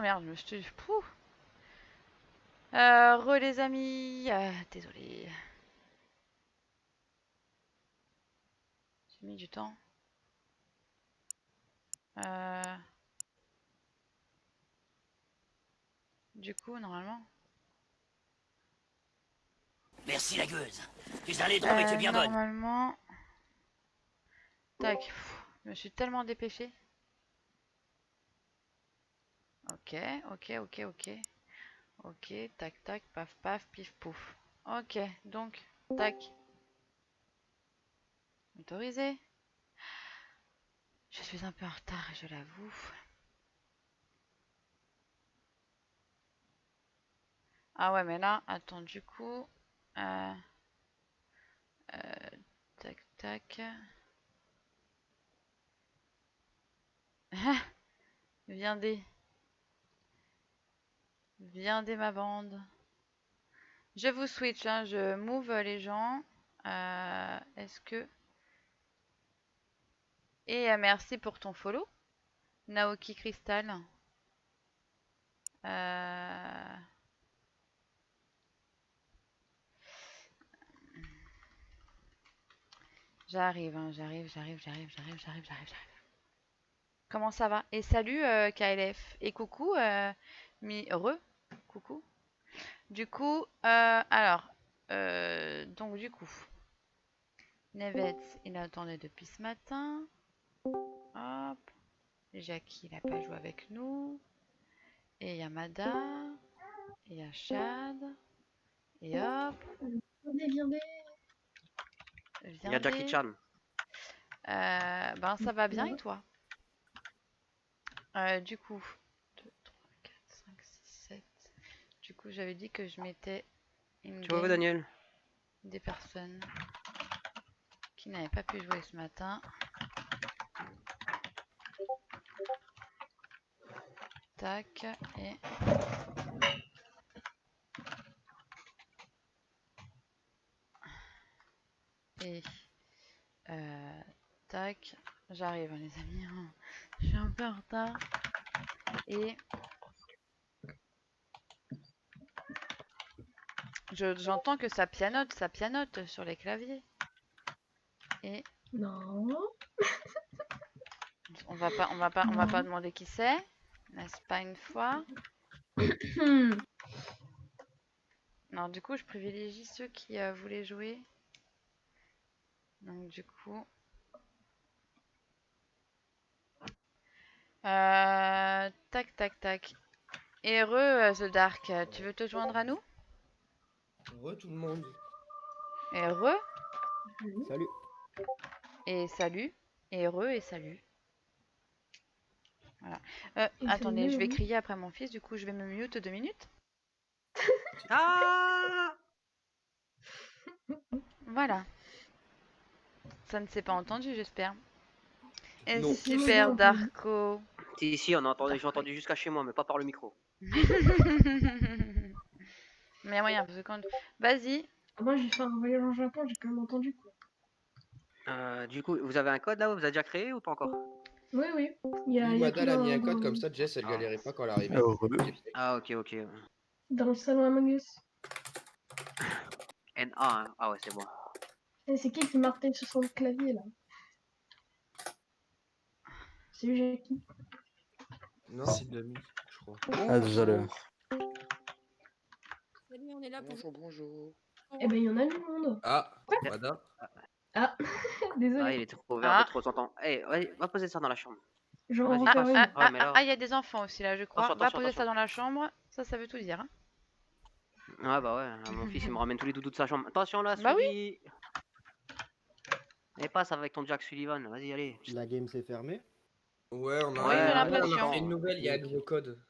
merde, je me suis... Pouh. Les amis... désolé. J'ai mis du temps. Du coup, normalement... Merci la gueuse. Tu es un laidron mais tu es bien bonne. Normalement... Tac. Je me suis tellement dépêchée. Ok, ok. Ok, tac, tac, paf, paf, pif, pouf. Ok, donc, tac. Autorisé. Je suis un peu en retard, je l'avoue. Ah ouais, mais là, attends, du coup... tac, tac. Viendez. Viendez ma bande. Je vous switch, hein, je move les gens. Est-ce que... Et merci pour ton follow, Naoki Crystal. J'arrive, hein, j'arrive. Comment ça va? Et salut KLF. Et coucou, coucou. Du coup, donc du coup, Nevets, il attendait depuis ce matin. Hop. Jackie, il n'a pas joué avec nous. Et Yamada. Et il y a Chad. Et hop. Viendez. Il y a Jackie Chan. Ben ça va bien et toi? Du coup, 2, 3, 4, 5, 6, 7. Du coup, j'avais dit que je mettais une Tu vois, game Daniel? des personnes qui n'avaient pas pu jouer ce matin. Tac, et... Et... tac, j'arrive hein, les amis, je suis un peu en retard. Et... j'entends que ça pianote sur les claviers. Et... Non. On va pas demander qui c'est, n'est-ce pas une fois? Non, du coup, je privilégie ceux qui voulaient jouer. Donc, du coup... tac. Et The Dark, tu veux te joindre à nous? Tout le monde. Et Salut. et salut. Et salut. Voilà. Et Attendez, salut, je vais oui. crier après mon fils, du coup, je vais me mute 2 minutes. Ah! Voilà. Ça ne s'est pas entendu, j'espère. Et Non. super, Darko. Si, on a entendu, j'ai entendu jusqu'à chez moi, mais pas par le micro. Mais il y a moyen, parce que quand... Vas-y. Moi, j'ai fait un voyage au Japon, j'ai quand même entendu quoi. Du coup, vous avez un code là? Vous avez déjà créé ou pas encore? Oui. Il y a Madal a mis un code dans, comme ça, Jess, elle galérait pas quand elle arrivait. Ah, ok. dans le salon Among Us. NA, hein. Ah ouais, c'est bon. Et c'est qui martèle sur son clavier là? C'est Jackie. Non, c'est Demi, je crois. Ah, désolé. Salut, on est là pour... Bonjour. Eh ben, il y en a du monde. Ah, Madame. Ah, Ah, désolé. il était trop vert de trop temps. Eh, ouais, va poser ça dans la chambre. J'en Vas-y, repère passe. une. Ouais, mais là... il y a des enfants aussi là, je crois. Attention, Va attention, poser ça attention. dans la chambre. Ça veut tout dire. Hein. Ouais, bah ouais, mon fils il me ramène tous les doudous de sa chambre. Attention là, Bah souris. Et passe avec ton Jack Sullivan, vas-y, allez. La game s'est fermée. Ouais, on a, Oui, j'ai on l'impression. a fait une nouvelle, il y a un nouveau code.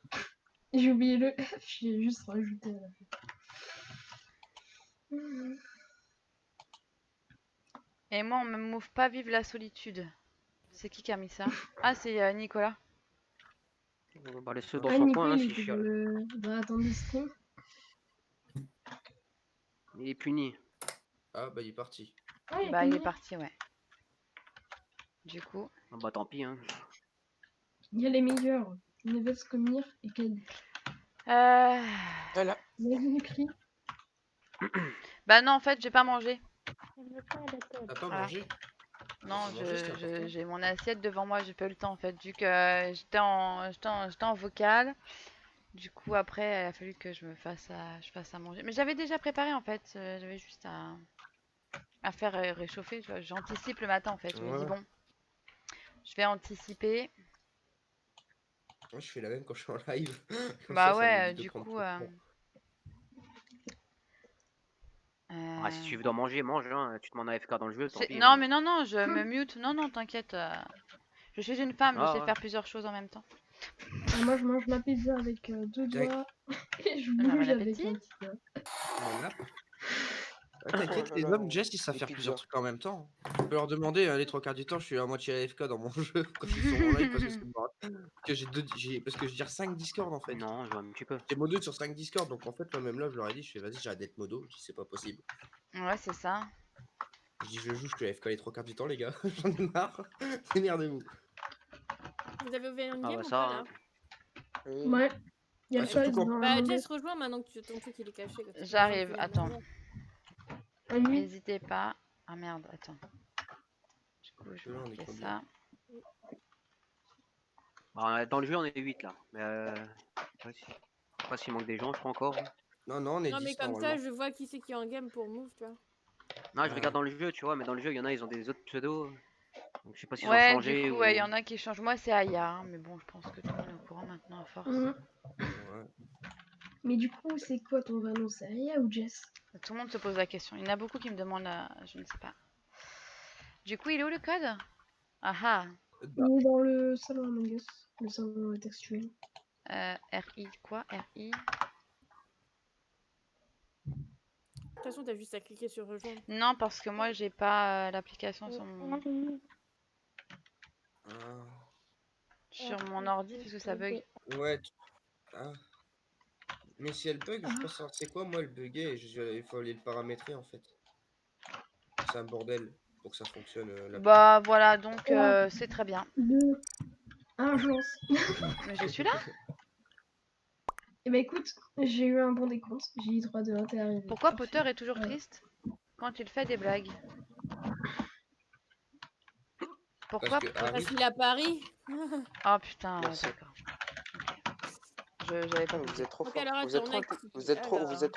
J'ai oublié le F, j'ai juste rajouté à la fin. Et moi, on me move pas vive la solitude. C'est qui a mis ça? Ah, c'est Nicolas. Bah, laisse ceux dans Ah, son Nico, coin, hein, il si était chiale. dans l'attente du stream. Il est puni. Ah, bah il est parti. Ah, Bah, il est parti, ouais. Du coup. Ah, bah tant pis, hein. Il y a les meilleurs. Neves, Comir et Ked. Voilà. Vous avez écrit? Bah non, en fait, j'ai pas mangé. T'as pas Voilà. mangé? Non, Faut manger, c'est important. j'ai mon assiette devant moi, j'ai pas eu le temps en fait, vu que j'étais en vocal. Du coup, après, il a fallu que je fasse à manger. Mais j'avais déjà préparé en fait, j'avais juste à faire réchauffer. Tu vois. J'anticipe le matin en fait. Je me dis, Ouais. bon, je vais anticiper. Moi, je fais la même quand je suis en live. Comme Bah ça ouais, m'évite de du prendre coup. trop de temps. Ah, si tu veux d'en manger, mange, hein. Tu te demandes à FK dans le jeu, tant pis. Non, hein. mais non, non, je me mute. Non, non, t'inquiète. Je suis une femme, je Ah, sais ouais. faire plusieurs choses en même temps. Ah, moi, je mange ma pizza avec 2 Tac. doigts et je Bon bouge avec appétit. un petit doigt. Mon app. Ah, t'inquiète, les hommes, Jess, ils savent Les faire plusieurs pizzas. trucs en même temps. Tu peux leur demander, les 3 quarts du temps, je suis à moitié AFK dans mon jeu quand ils sont en live parce que c'est marrant. Que parce que je gère 5 Discord en fait. Non, je vois un petit peu. J'ai modo sur 5 Discord, donc en fait, moi même là, je leur ai dit, je fais vas-y, j'arrête d'être modo. Je dis c'est pas possible. Ouais, c'est ça. Je dis je joue, je suis AFK les 3 quarts du temps, les gars. J'en ai marre. Démerdez-vous. Vous avez ouvert une Ah game bah ou ça, pas là hein. Oui. Ouais. Il y a Ouais, le surtout Files quand- dans Bah Among Us. Jess, rejoins maintenant que ton truc il est caché. comme ça, J'arrive, les gens attends. peuvent Ah oui. N'hésitez pas. Ah merde, attends. Du coup, je Là, vais on est marquer combien ça. Bah, dans le jeu, on est 8 là. Mais ouais, je sais pas s'il manque des gens, je crois encore. Non, non, on est Non mais 10 comme normalement. ça je vois qui c'est qui est en game pour move tu vois. Non, je Ah. regarde dans le jeu, tu vois, mais dans le jeu, il y en a, ils ont des autres pseudos. Donc je sais pas s'ils ont Ouais, du changé coup, ou. il y en a qui changent. Moi, c'est Aya, hein, mais bon, je pense que tout le monde est au courant maintenant à force. Mhm. Ouais. Mais du coup, c'est quoi ton vrai nom? C'est Aya ou Jess? Tout le monde se pose la question. Il y en a beaucoup qui me demandent, je ne sais pas. Du coup, il est où le code? Ah ah, Bah, Il est dans le salon Among Us, le salon textuel. RI, quoi? RI? De toute façon t'as juste à cliquer sur rejoindre. Non, parce que moi, j'ai pas l'application sur ah. mon ordi, parce que ça bug. Ouais. Ah. Mais si elle bug, je pense, c'est quoi, moi, elle buguait et il faut aller le paramétrer en fait. C'est un bordel pour que ça fonctionne la Bah voilà, donc Ouais. c'est très bien. 2, 1, je lance. Mais je suis là. Eh ben écoute, j'ai eu un bon décompte. J'ai eu 3, 2, 1, t'es arrivé. Pourquoi Parfait. Potter est toujours Voilà. triste quand il fait des blagues? Pourquoi Parce que Potter... Harry, Parce qu'il a Paris. Oh putain, ouais, Merci. d'accord. J'avais pas Vous compris. êtes trop Donc fort. alors Vous êtes attends, trop, on a qui vous êtes trop, Alors, vous êtes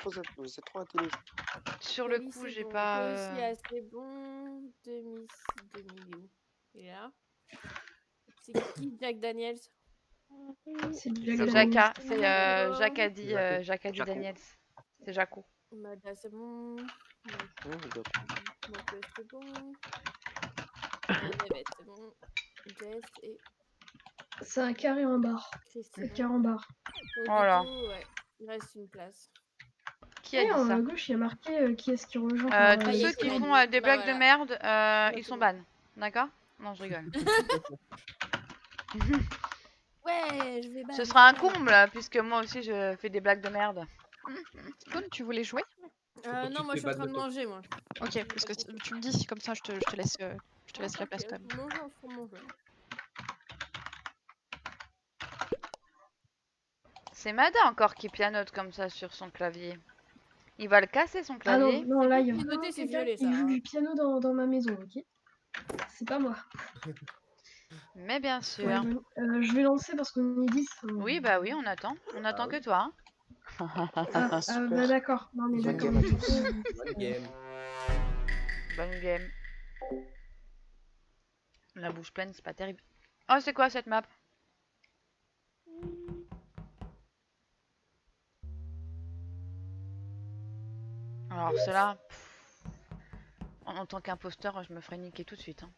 trop intelligent. Sur le Kelly, coup, c'est j'ai bon. pas... Toi aussi assez bon. Demi il est où? Il est là. C'est qui Jack Daniels? C'est C'est Jack Jaco. Daniels. Jacka, c'est D'accord. Jacques a dit Jaco. Daniels. C'est Jaco. Mada c'est bon. D'accord. Donc c'est bon. Navette c'est bon. Jess et C'est un carré en barre. Chris Un c'est bon. carré en barre. Donc Oh là. du coup, ouais, il reste une place. Qui a Et dit en haut ça? à gauche, il y a marqué qui est-ce qui rejoint par Ah, il y a Ceux qui Kennedy. font des Bah blagues de voilà. merde, ils sont Exactement. ban. D'accord? Non, je rigole. Ouais, je vais ban. Ce je sera un vais ban. comble, puisque moi aussi je fais des blagues de merde. Cool, tu voulais jouer? Non, moi je suis en train de manger, moi. Ok, parce que tu me dis, comme ça je te laisse la place quand même. Bonjour, je prends mon jeu. C'est Mada encore qui pianote comme ça sur son clavier. Il va le casser son Ah non, clavier. non, là, il y a Pianoter, vraiment c'est quelqu'un violet, qui ça, joue hein. du piano dans ma maison, ok? C'est pas moi. Mais bien sûr. Ouais, je vais lancer parce qu'on est 10. Oui, bah oui, on attend. On attend oui. que toi. Ah, Super. bah d'accord. Non, mais Bonne d'accord. game à mais du tous. coup, Bonne game. Bonne game. La bouche pleine, c'est pas terrible. Oh, c'est quoi cette map? Alors cela, en tant qu'imposteur, je me ferais niquer tout de suite. Hein.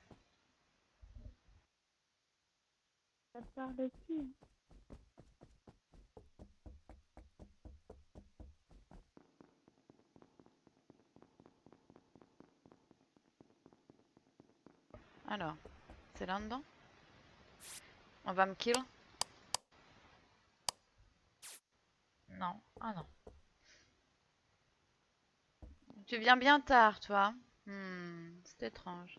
Alors, c'est là-dedans? On va me kill? Non. Ah non. Tu viens bien tard, toi. C'est étrange.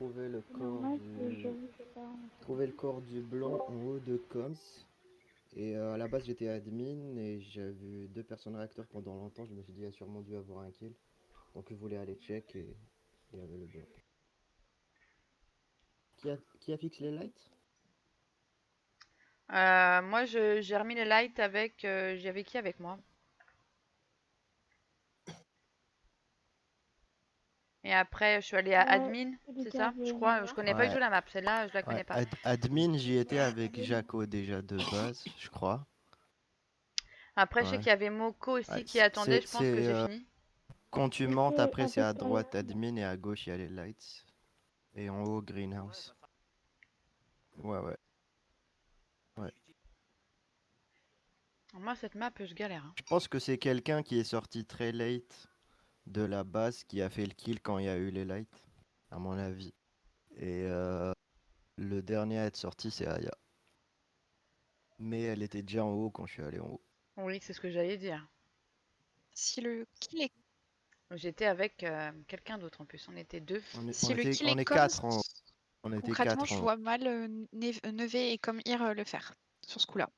trouvé le corps normal que du... je vous parle. trouvé le corps du blanc en haut de Coms. Et à la base, j'étais admin et j'ai vu 2 personnes réacteurs pendant longtemps. Je me suis dit, il a sûrement dû avoir un kill. Donc, je voulais aller check et il y avait le blanc. Qui a fixé les lights? Moi, j'ai remis les lights avec. J'avais qui avec moi? Et après, je suis allée à admin, c'est ça? Je crois. Je connais pas du tout la map. Celle-là, je la connais pas. Admin, j'y étais avec Jaco déjà de base, je crois. Après, je sais Ouais. qu'il y avait Moko aussi Ouais, qui attendait. Je pense que c'est, j'ai fini. Quand tu montes, après c'est à avec droite admin et à gauche il y a les lights. Et en haut greenhouse. Ouais, ouais. Ouais. Moi, cette map, je galère, hein. Je pense que c'est quelqu'un qui est sorti très late de la base qui a fait le kill quand il y a eu les lights, à mon avis. Et le dernier à être sorti c'est Aya. Mais elle était déjà en haut quand je suis allé en haut. Oui, c'est ce que j'allais dire. Si le kill est, J'étais avec quelqu'un d'autre en plus. On était 2. si le kill on est est comme 4 en haut. On était concrètement, 4 je en haut. vois mal Neve et comme Ir le faire sur ce coup-là.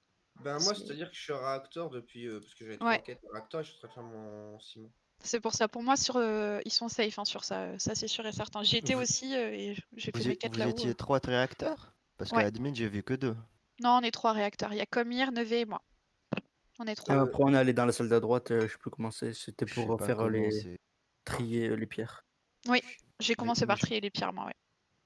Ben moi, C'est- c'est-à-dire que je suis réacteur depuis... parce que j'avais 3 Ouais. enquêtes réacteur et je suis en train de faire mon Simon. C'est pour ça. Pour moi, ils sont safe hein, sur ça. Ça, c'est sûr et certain. J'y étais Vous- aussi et j'ai fait mes quêtes Vous là-haut. étiez 3 réacteurs? Parce Ouais. qu'à admin j'ai vu que 2. Non, on est 3 réacteurs. Il y a Comir, Neve et moi. On est 3. Après, on est allé dans la salle d'à droite, je sais plus comment c'est. C'était Je sais pour pas faire comment c'est. trier les pierres. Oui, j'ai commencé mais par trier les pierres, moi, ouais.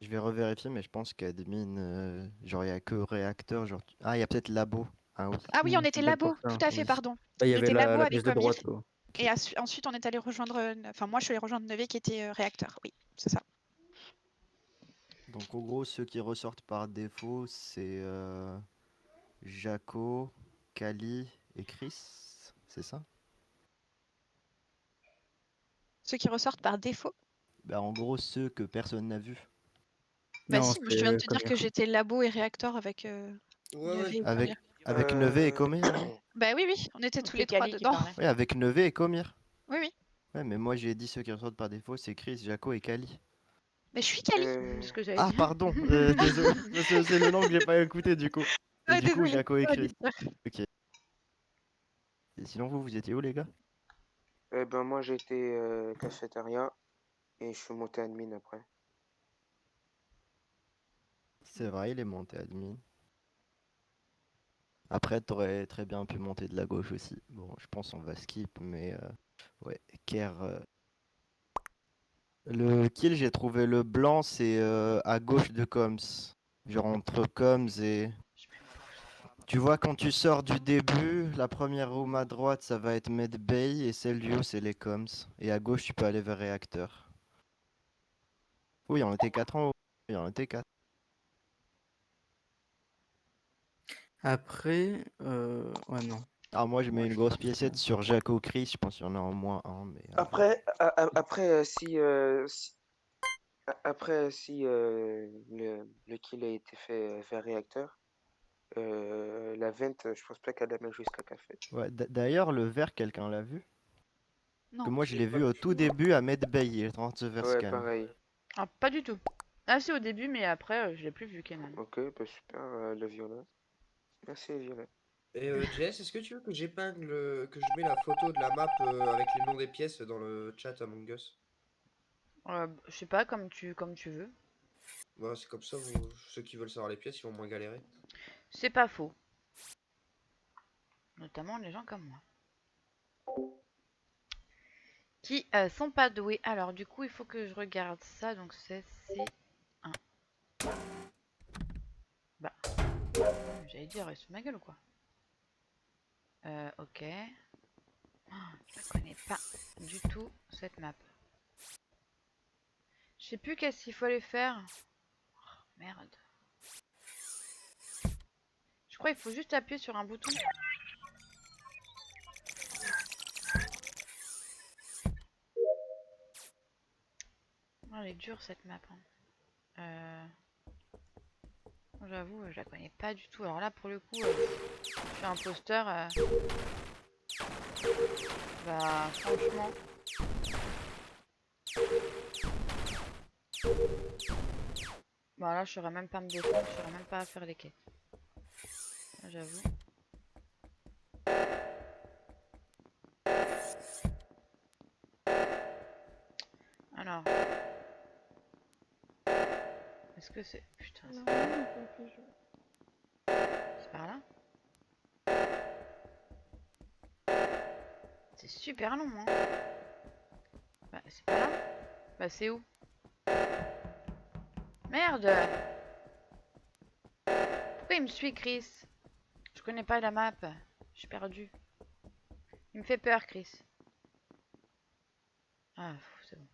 Je vais revérifier, mais je pense qu'admin, genre il y a que réacteur, genre. Ah, il y a peut-être labo. Ah oui. Ah oui, on était c'est peut-être labo, pour ça. tout à fait, Oui. pardon. Là, il y On avait était labo la avec pièce de Comir. droite, quoi. Et ensuite, on est allé rejoindre. Enfin, moi, je suis allée rejoindre Neve qui était réacteur. Oui, c'est ça. Donc en gros, ceux qui ressortent par défaut, c'est Jaco, Kali et Chris, c'est ça? Ceux qui ressortent par défaut. Bah en gros, ceux que personne n'a vus. Bah Non, si, moi, je viens de te c'est dire que j'étais labo et réacteur avec Ouais, Neve ouais. et Avec, Comir. avec Neve et Comir, non? Bah oui, oui, on était tous C'est les 3 Kali qui dedans. parlait. Oui, avec Neve et Comir. Oui, oui. Ouais, mais moi j'ai dit ceux qui ressortent par défaut, c'est Chris, Jaco et Kali. Mais je suis Kali. C'est ce que j'allais Ah, dire. pardon, désolé, c'est le nom que j'ai pas écouté du coup. Et Ouais, du coup, désolée. Jaco et Oh, Chris. Alistair. Ok. Et sinon, vous étiez où, les gars? Ben moi j'étais cafétéria et je suis monté admin après. C'est vrai, il est monté admin. Après, t'aurais très bien pu monter de la gauche aussi. Bon, je pense on va skip, mais ouais, Kerr. Le kill, j'ai trouvé le blanc, c'est à gauche de Coms. Genre entre Coms et. Tu vois, quand tu sors du début, la première room à droite, ça va être Medbay et celle du haut, c'est les Coms. Et à gauche, tu peux aller vers Réacteur. Oui, on était 4 en haut. Oui, on était 4. Après, ouais, non. Alors moi, je mets une grosse piécette sur Jaco Chris, je pense qu'il y en a au moins un. Mais, Après si le kill a été fait vers réacteur, la vente, je pense pas qu'elle la met jusqu'à café. Ouais, d'ailleurs, le vert, quelqu'un l'a vu? Non. Que moi, je J'ai l'ai pas vu au vu. tout début à Medbay, il est en train de se faire Ouais, scan. pareil. Ah, pas du tout. Ah, si, au début, mais après, je l'ai plus vu, Kenan. Ok, bah super, le violet. Merci, le violet. Et Jess, est-ce que tu veux que j'épingle, que je mets la photo de la map avec les noms des pièces dans le chat Among Us? Je sais pas, comme tu veux. Voilà, c'est comme ça, ceux qui veulent savoir les pièces, ils vont moins galérer. C'est pas faux. Notamment les gens comme moi. Qui sont pas doués. Alors, du coup, il faut que je regarde ça. Donc, c'est C1. Bah. J'allais dire, il se fout de ma gueule ou quoi? Ok. Oh, je connais pas du tout cette map. Je sais plus qu'est-ce qu'il faut aller faire. Oh, merde. Je crois qu'il faut juste appuyer sur un bouton. Oh, elle est dure cette map. Hein. J'avoue, je la connais pas du tout. Alors là, pour le coup, je suis imposteur. Bah, franchement. Bon, là, je saurais même pas me défendre, je saurais même pas faire les quêtes. Là, j'avoue. Alors. Est-ce que c'est... Putain, c'est par là? C'est super long, hein. Bah, c'est pas là? Bah, c'est où? Merde! Pourquoi il me suit, Chris? Je connais pas la map. Je suis perdu. Il me fait peur, Chris. Ah, c'est bon.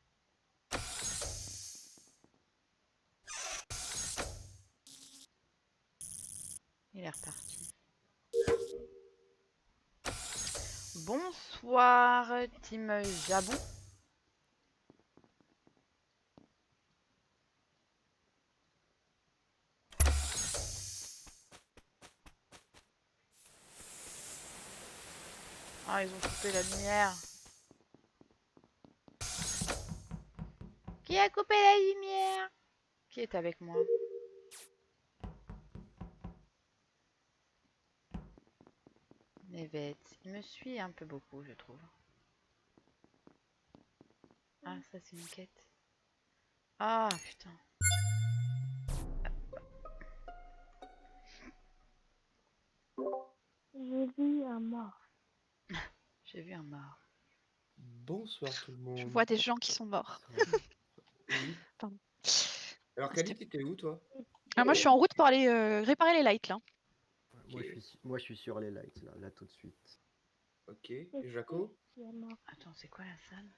Il est reparti. Bonsoir, Team Jabou. Ah, ils ont coupé la lumière. Qui a coupé la lumière? Qui est avec moi? Nevette, il me suit un peu beaucoup, je trouve. Ah, ça c'est une quête. Ah, putain. J'ai vu un mort. J'ai vu un mort. Bonsoir tout le monde. Je vois des gens qui sont morts. Oui. Pardon. Alors, Kali, t'étais où, toi? Ah, moi, je suis en route pour aller réparer les lights, là. Moi, je suis sur les lights, là tout de suite. Ok. Et Jaco? Attends, c'est quoi la salle?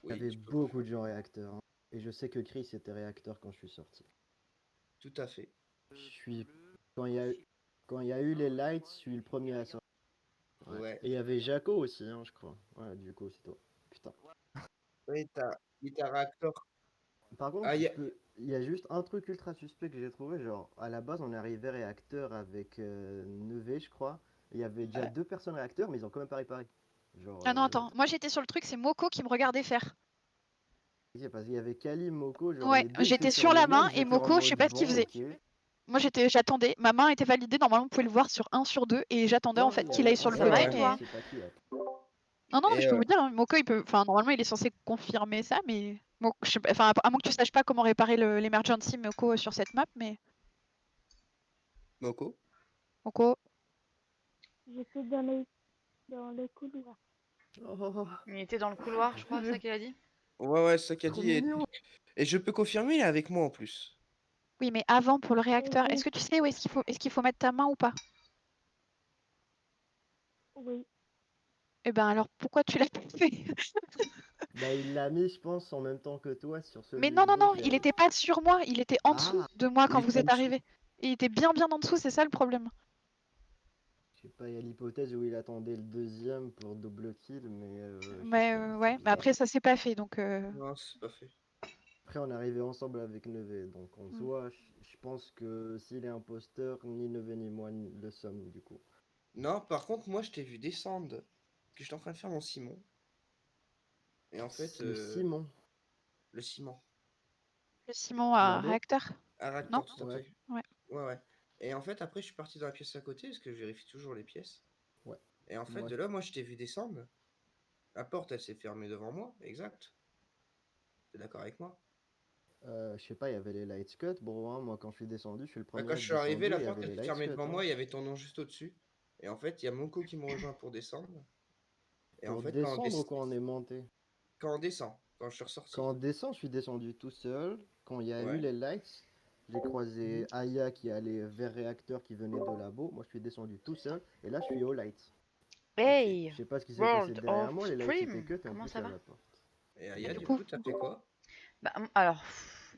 Il y avait beaucoup de gens réacteurs. Hein. Et je sais que Chris était réacteur quand je suis sorti. Tout à fait. Quand il y a eu les lights, je suis le premier à sortir. Ouais. Et il y avait Jaco aussi, hein, je crois. Ouais, du coup, c'est toi. Putain. Oui, t'as réacteur. Par contre, Ah, il y a juste un truc ultra suspect que j'ai trouvé. Genre, à la base, on est arrivé réacteur avec Neve, je crois. Il y avait déjà 2 personnes réacteurs, mais ils ont quand même pas réparé. Genre, Ah non, attends. Moi, j'étais sur le truc, c'est Moko qui me regardait faire. parce qu'il y avait Kali, Moko, genre Ouais, les deux j'étais étaient sur les la main mêmes, et j'étais en Moko, je sais mode, pas ce qu'il bon, faisait. ok. Moi, j'attendais. Ma main était validée. Normalement, on pouvait le voir sur 1 sur 2 et j'attendais en fait qu'il aille sur le Ça va côté. et toi? Non, non, Et je peux vous dire, hein, Moko, il peut. Enfin, normalement, il est censé confirmer ça, mais. Je sais pas... Enfin, à moins que tu saches pas comment réparer l'emergency Moko sur cette map, mais. Moko? Moko. J'étais dans les couloirs. Il était dans le couloir, je crois, c'est ça qu'il a dit? Ouais, c'est ça qu'a Trop dit. mignon. Et je peux confirmer, il est avec moi en plus. Oui, mais avant, pour le réacteur, est-ce que tu sais où est-ce qu'il faut mettre ta main ou pas? Oui. Eh ben alors, pourquoi tu l'as pas fait? Bah, il l'a mis, je pense, en même temps que toi sur celui Mais non, de non, non, gauche. il était pas sur moi, il était en dessous de moi quand Il vous était en êtes dessous. arrivés. Il était bien en dessous, c'est ça le problème. Je sais pas, il y a l'hypothèse où il attendait le deuxième pour double kill, mais. Mais ouais, mais après ça s'est pas fait donc. Non, c'est pas fait. Après, on est arrivé ensemble avec Neve, donc en soi, je pense que s'il est imposteur, ni Neve ni moi le sommes, du coup. Non, par contre, moi, je t'ai vu descendre. Que j'étais en train de faire mon ciment. Et en fait. Le Simon. Le ciment. Le ciment à Bordeaux réacteur? Un Non? réacteur, tout à Ouais. fait. Ouais. Ouais. Et en fait, après, je suis parti dans la pièce à côté parce que je vérifie toujours les pièces. Ouais. Et en fait, de là, moi, je t'ai vu descendre. La porte, elle s'est fermée devant moi, exact. T'es d'accord avec moi? Je sais pas, il y avait les lights cut. Bon, hein, moi, quand je suis descendu, je suis le premier Quand à je être suis arrivé, descendu, la il y porte, avait elle les s'est lights fermée cut. devant Hein. moi, il y avait ton nom juste au-dessus. Et en fait, il y a Monko qui me rejoint pour descendre. Et en Pour fait, descendre ou quand on est monté? Quand on descend, quand je suis ressorti. Quand on descend, je suis descendu tout seul. Quand il y a eu Ouais. les lights, j'ai croisé Aya qui allait vers réacteur qui venait de labo. Moi, je suis descendu tout seul. Et là, je suis au lights. Hey! Je sais pas ce qui s'est passé derrière moi. Les lights étaient Stream! cut et en Comment plus, ça il y a va? la porte. Et Aya, Du du coup- coup, t'as fait quoi? Bah, alors,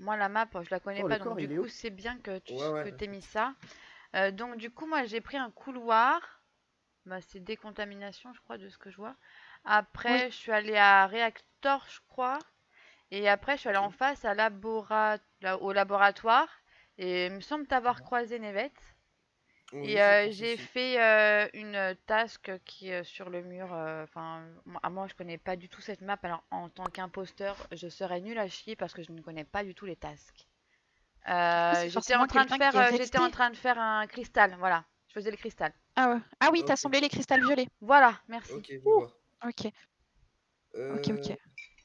moi la map, je la connais Oh, le pas, donc corps, du il est coup, où? c'est bien que tu Ouais. que t'aies mis ça. Donc, du coup, moi, j'ai pris un couloir. Bah, c'est décontamination, je crois, de ce que je vois. Après, Oui. je suis allée à Reactor, je crois. Et après, je suis allée en face à au laboratoire. Et il me semble t'avoir croisé, Nevette. Oui, Et je pense j'ai aussi. fait une task qui est sur le mur. Enfin, moi je connais pas du tout cette map. Alors en tant qu'imposteur, je serais nulle à chier parce que je ne connais pas du tout les tasks. C'est forcément quelqu'un qui est J'étais en resté. train de faire un cristal. Voilà, je faisais le cristal. Ah ouais. Ah oui, t'as Ok, semblé les cristals violets. Voilà, merci. ok, je Ouh. vois. Ok, ok, Euh, ok.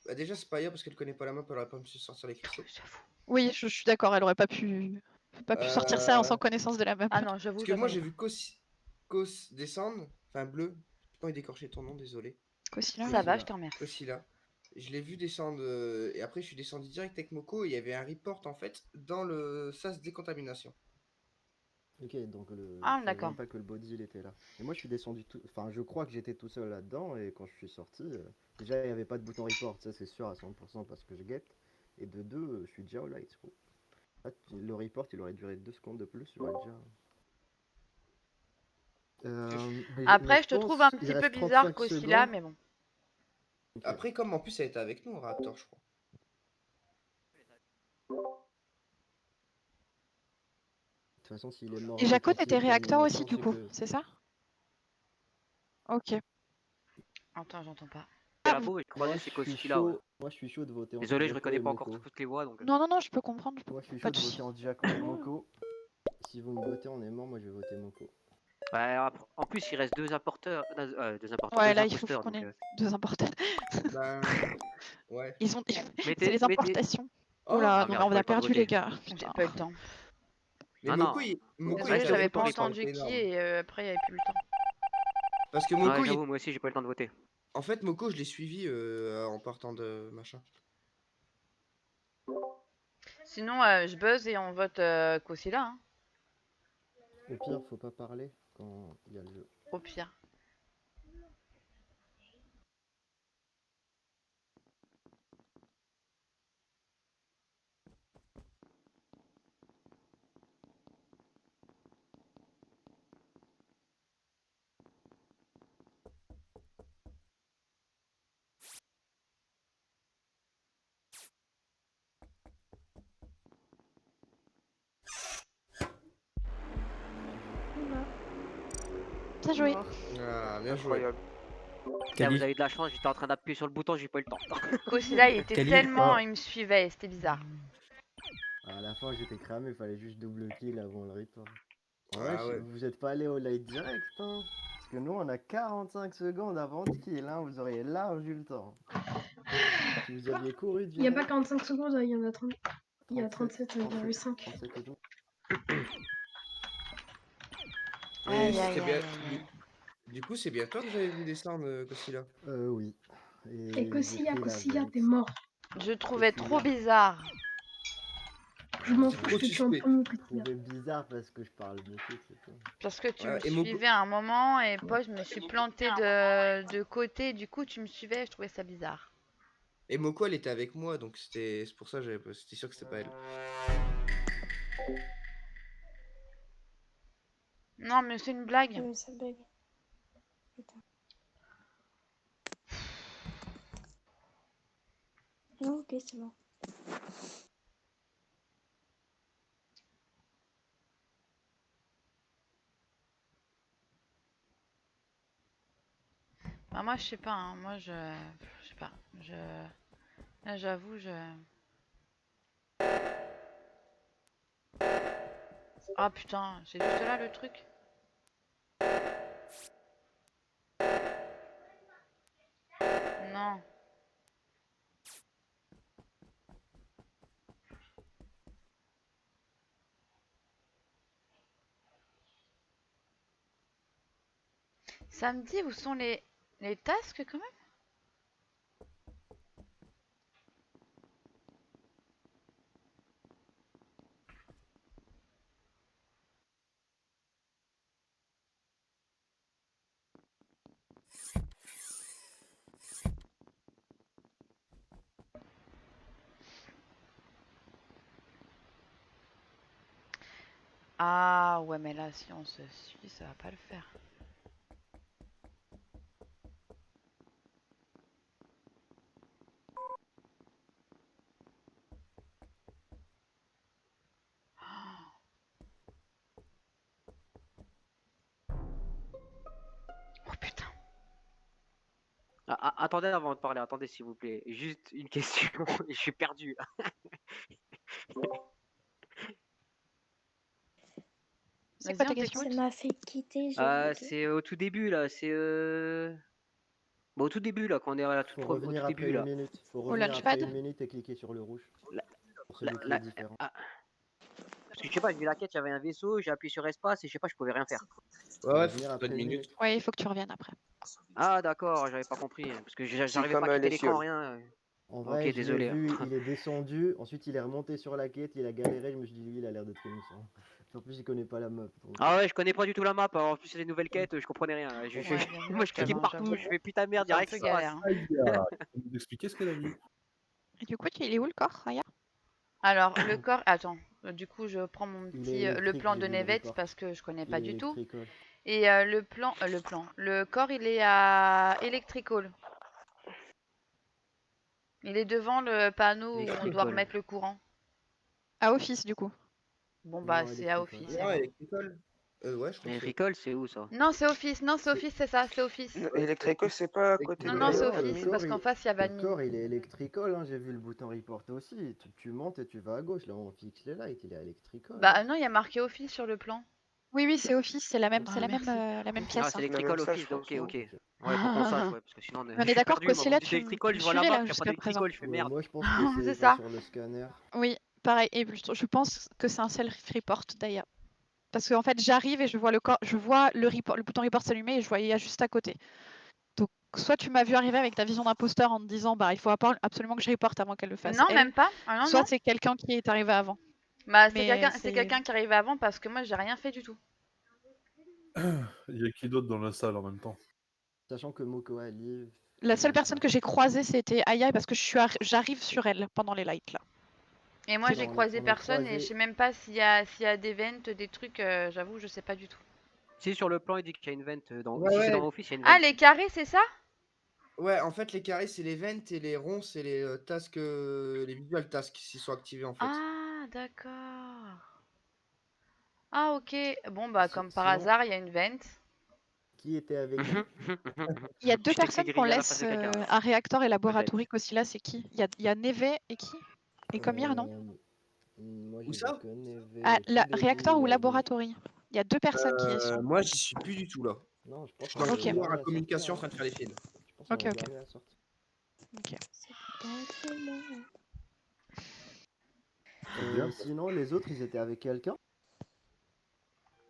Bah déjà, Spire, parce qu'elle connaît pas la map, elle aurait pas pu sortir les cristaux. J'avoue. Oui, je suis d'accord, elle aurait pas pu sortir ça en Euh, sans connaissance de la map. Ah non, j'avoue, Parce que moi, j'avoue. j'ai vu Kos descendre, enfin bleu. J'ai pas envie d'écorcher ton nom, désolé. Kosila. Ça va, je Kosila. te remercie. Kosila. Je l'ai vu descendre, et après, je suis descendu direct avec Moko, et il y avait un report, en fait, dans le sas décontamination. Ok, donc Ah, je savais d'accord. même pas que le body il était là. Et moi je suis descendu tout. Enfin, je crois que j'étais tout seul là-dedans et quand je suis sorti, déjà il n'y avait pas de bouton report, ça c'est sûr à 100% parce que je guette. Et de deux, je suis déjà au light, gros. Ah, le report il aurait duré 2 secondes de plus, j'aurais déjà. Mais Après, je je te trouve un pense il petit peu reste bizarre 35 qu'aussi là, secondes. mais bon. Ok. De Après, comme en plus, elle était avec nous, Raptor, je crois. toute façon, s'il est mort Et de Jaco fatigue était réacteur aussi contamination, du c'est coup, que. c'est ça? Ok. Attends, j'entends pas. C'est Ah, la peau, je crois Moi que je c'est suis Kosila, ouais. chaud. Moi je suis chaud de voter entre Désolé, je Jaco reconnais et pas encore Moko. toutes les voix, donc. non, non, non, je peux comprendre. Moi je suis Pas chaud de de soucis. voter entre Jaco et Moko. Si vous me votez en aimant, moi je vais voter Moko. Bah, en plus, il reste Ouais, deux là, il faut imposteurs, qu'on donc. ait deux importations. Ben, ouais. Ils ont... C'est Mettez, les mettez. importations. Oh Oh! là, Ah non, merde, mais j'ai on pas eu a le temps de perdu les voter. gars. J'ai Putain. pas eu le temps. Mais Non, non. Moko Désolée, était avec j'avais J'avais pas moi, voté je crois, pour. dans entendu les qui normes. et après, il n'y avait plus le temps. Parce que Ouais, Moko, j'avoue, moi aussi, j'ai pas eu le temps de voter. en fait, Moko, je l'ai suivi en partant de machin. Sinon, je buzz et on vote Kosila, hein, Au pire, faut pas parler quand il y a le jeu. au pire. Bien joué. Ah, bien joué. Incroyable. Putain, vous Kali. avez de la chance, j'étais en train d'appuyer sur le bouton, j'ai pas eu le temps. Kosila, il était Kali. tellement... Il me suivait, c'était bizarre. À la fin, j'étais cramé, fallait juste double kill avant le report. Ouais, Ah ouais. vous êtes pas allé au light direct, hein? Parce que nous, on a 45 secondes avant de kill, hein? Vous auriez large eu le temps. Si vous aviez couru Il n'y a pas direct. 45 secondes, il y en a 30. Il y a 37, 37,5. 37 secondes. Et Aïe, c'était aïe, bien. aïe, aïe, aïe. Du coup, c'est bien toi que j'avais vu descendre, Kosila. Oui. Et Et j'ai Kosilla, pris la Kosilla, vente. t'es mort. Je trouvais trop Kosila. bizarre. Je m'en Ouais, fous, Trop je te tue en suspect. premier, je Kosilla. trouvais bizarre parce que je parle beaucoup, c'est tout. Parce que tu me Ouais, et Moko. suivais à un moment et moi, je me suis plantée de côté. Du coup, tu me suivais, je trouvais ça bizarre. Et Moko, elle était avec moi, donc c'est pour ça que c'était sûr que c'était pas elle. Non, mais c'est une blague. Ça bug. Putain. Non, ok, c'est bon. Bah, moi, je sais pas, hein. Moi, je sais pas. Là, j'avoue, Ah putain, c'est juste là le truc. Non. Ça me dit où sont les tasks quand même? Ah ouais, mais là, si on se suit, ça va pas le faire. Attendez avant de parler, attendez s'il vous plaît. Juste une question, je suis perdu là. C'est Vas-y, quoi ta on question? Ça t'écoute. m'a fait quitter, j'ai bugué. C'est au tout début là, c'est bon, au tout début là, quand on est à Faut au revenir tout après début une là. minute. Faut Au revenir après launchpad? une minute et cliquer sur le rouge. La- Pour celui qui la- est différent. Parce que je sais pas, j'ai vu la quête, il y avait un vaisseau, j'ai appuyé sur espace et je sais pas, je pouvais rien faire. Faut Ouais, revenir faut après une une minute. minute. Ouais, il faut que tu reviennes après. Ah d'accord, j'avais pas compris. Parce que C'est j'arrivais comme pas à quitter les l'écran, fioles. rien. En Ok, vrai, je l'ai désolé. vu, il est descendu, ensuite il est remonté sur la quête, il a galéré, je me suis dit, lui, il a l'air d'être innocent. En plus, il connaît pas la map. Donc... Ah ouais, je connais pas du tout la map, alors en plus c'est les nouvelles quêtes, je comprenais rien. Ouais, bien Moi je cliquais exactement, partout, j'avoue. je fais putain de merde, C'est un y'a rien peu qui se passe. galère. Hein. Aïe, tu peux nous expliquer ce qu'elle a vu? Et du coup, il est où le corps, Aya? Alors, le corps... Attends, du coup, je prends mon Il est petit... le électrique, plan j'ai de vu le Nevet report. parce que je connais Il pas est du tout. électricol. Et le corps, il est à Electrical. Il est devant le panneau où on doit Electrical. remettre le courant. À Office, du coup. Bon bah, Non, c'est à électricol. Office. Non, alors. électricol. Ouais, je crois que c'est. Electrical, c'est où ça? Non, c'est Office. Non, c'est C'est- Office, c'est ça, c'est Office. Electrical, c'est pas à côté Non, de non, c'est l'aéroport. Office. C'est parce qu'en face, il y a le Vanille. corps, il est électricol, hein, j'ai vu le bouton report aussi. Tu montes et tu vas à gauche, là on fixe les lights, il est électricol. Bah non, il y a marqué Office sur le plan. Oui, oui, c'est Office, c'est la même, Ah, c'est merci. la même Ah, pièce. c'est hein. Electrical même salle, Office, je pense, ok, non? ok. Ouais, pour qu'on sache, ouais, parce que sinon Mais on je est suis d'accord perdu, moi, vous me qu'Ossilia, dites tu Electrical, me je vois la suivais map, là y'a pas jusqu'à présent. d'Electrical, je fais merde. Moi je pense que C'est c'est pas ça. sur le scanner. Oui, pareil. Et je pense que c'est un self-report d'ailleurs. Parce qu'en fait, j'arrive et je vois le corps, je vois le bouton report s'allumer et je vois Aya juste à côté. Donc, soit tu m'as vu arriver avec ta vision d'imposteur en te disant, bah, il faut absolument que je reporte avant qu'elle le fasse Non, elle. même pas. Ah non, Soit non. c'est quelqu'un qui est arrivé avant. Bah, Mais c'est quelqu'un qui arrive avant parce que moi, j'ai rien fait du tout. Il y a qui d'autre dans la salle en même temps? Sachant que Moko Ali. La seule personne que j'ai croisée, c'était Aya parce que j'arrive sur elle pendant les lights là. Et moi, j'ai On a- croisé on a personne et croisé- je sais même pas s'il y a des ventes, des trucs. J'avoue, je sais pas du tout. Si sur le plan il dit qu'il y a une vente dans. Ouais, Si c'est ouais. dans Office, il y a une Ah, vente. les carrés, c'est ça? Ouais, en fait, les carrés, c'est les ventes et les ronds, c'est les tasks, les visual tasks s'ils sont activés en fait. Ah, d'accord. Ah, ok. Bon, bah, comme par Sinon, hasard, il y a une vente. qui était avec qui? Il y a deux Je t'ai fait personnes qu'on griller à la face laisse de quelqu'un. à Reactor et Peut-être. Laboratory aussi là, c'est qui? Il y a Neve et qui? Et Comir, non? Moi Où j'ai ça? vu que Neve Ah, au tout début, Reactor il ou y avait- Laboratory? Il y a deux personnes qui y sont. Moi, j'y suis plus du tout là. Non, je Je pense suis dans qu'on le est Ok. le couloir dernier à à communication en sortir, train de faire les fils. Je pense qu'on Ok, est le ok. dernier à sortir. Ok. C'est pas de moi. C'est bien. Sinon, les autres, ils étaient avec quelqu'un?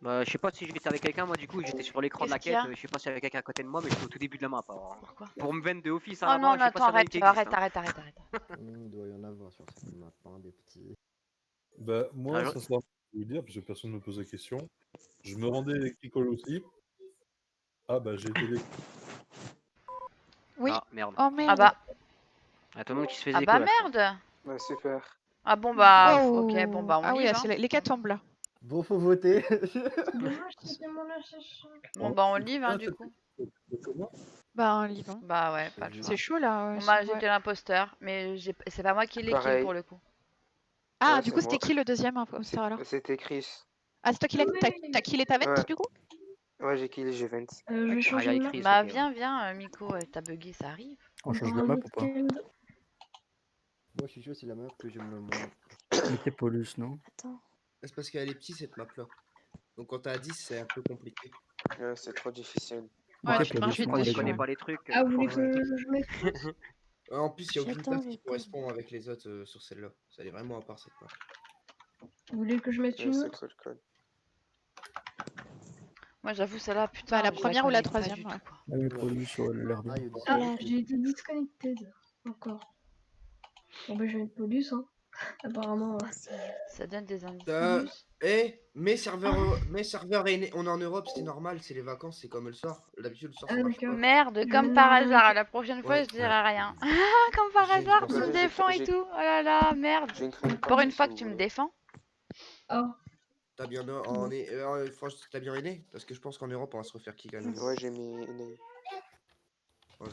Bah, je sais pas si j'étais avec quelqu'un, moi du coup j'étais sur l'écran de la Qu'est-ce qu'il y quête, a? je sais pas si il y avait quelqu'un à côté de moi, mais j'étais au tout début de la map. Alors. Pourquoi? Pour me vendre de Office à Oh non, là-bas, je sais pas attends, si la arrête, vérité existe. arrête, hein. arrête. Il doit y en avoir sur cette map, hein, des petits. Bah, moi, Ah, ça sera je vais vous dire, parce que personne ne me pose la question. Je me rendais électricol aussi. Ah bah j'ai été Oui. Ah merde. Oh Ah merde. bah, Ah, tout le monde qui se faisait ah bah écho, là, je crois. merde. Ouais, super. Ah bon bah, Oh. ok, bon bah on Ah oui, y là, va. c'est les quatre tombent là. Bon, faut voter. C'est dommage, c'était mon assassin. Bon bah on livre hein, du coup. Bah, un livre. Bah ouais, pas le choix. C'est chaud là. Bon bah ouais. j'étais l'imposteur, mais c'est pas moi qui l'ai kill Pareil. pour le coup. Ah, Ouais, du c'est coup, c'était moi. qui le deuxième imposteur alors? C'était Chris. Ah, c'est toi qui t'as killé ta vente Ouais. du coup? Ouais, j'ai killé G20. Je vais Ah, il y changer a de map. écrit, Bah ok, ouais. viens Miko, t'as bugué, ça arrive. On change de Encore un map autre ou pas? thème. Moi, je suis chaud, c'est la map que j'aime le moins. Mettez Paulus, non? Attends. C'est parce qu'elle est petite cette map là. Donc quand t'as 10, c'est un peu compliqué. Ouais, c'est trop difficile. Ouais, Mettez je Paulus, suis non, Quand les tu gars. connais pas les trucs. Ah, vous voulez franchement. que je mette En plus, il n'y a aucune J'attends taf qui avec correspond avec les autres sur celle-là. Ça est vraiment à part cette map. Vous voulez que je mette Ouais, une c'est autre cool, cool. Moi j'avoue celle-là, putain, Bah, la je première ou la connais pas troisième, du ouais. tout, quoi. Ah oui, Paulus sur l'air bien. Ah, il y a du Ah, service, j'ai été disconnected. Encore. Bon, bah, je vais mettre Paulus, hein. Apparemment. Ça donne des indices. Mes serveurs, on est en Europe, c'est normal, c'est les vacances, c'est comme le soir. D'habitude, le soir, Ah, ça marche d'accord. pas. Merde, Je comme vais par demander hasard, un- la prochaine fois Ouais. je dirai rien. Comme par J'ai une hasard, tu pensée. me défends et tout. Oh là là, merde. J'ai créé une Pour partie, une si fois vous que tu me voulez. défends. Oh, T'as bien, franchement, t'as bien aidé parce que je pense qu'en Europe, on va se refaire kick à nouveau. Ouais, j'ai mis une... Vas-y.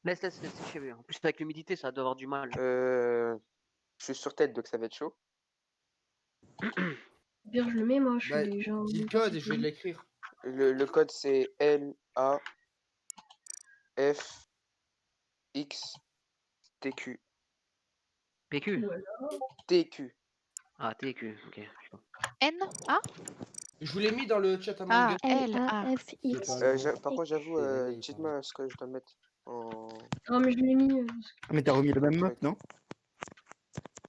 Laisse, je sais bien. En plus, avec l'humidité, ça doit avoir du mal. Je suis sur tête, donc ça va être chaud. bien, je le mets, moi. Je Bah, suis déjà. dis le code et je vais l'écrire. Le code, c'est LAFF X, TQ. PQ. Voilà. TQ. Ah, TQ, ok. je sais pas. N, A, Je vous l'ai mis dans le chat à A, Among Us. L, A. L-A-F-X. Par contre, j'avoue, C'est l'éveil, dites-moi ce que je dois mettre en Non, mais je l'ai mis. Ah, mais t'as remis le même map, truc. non?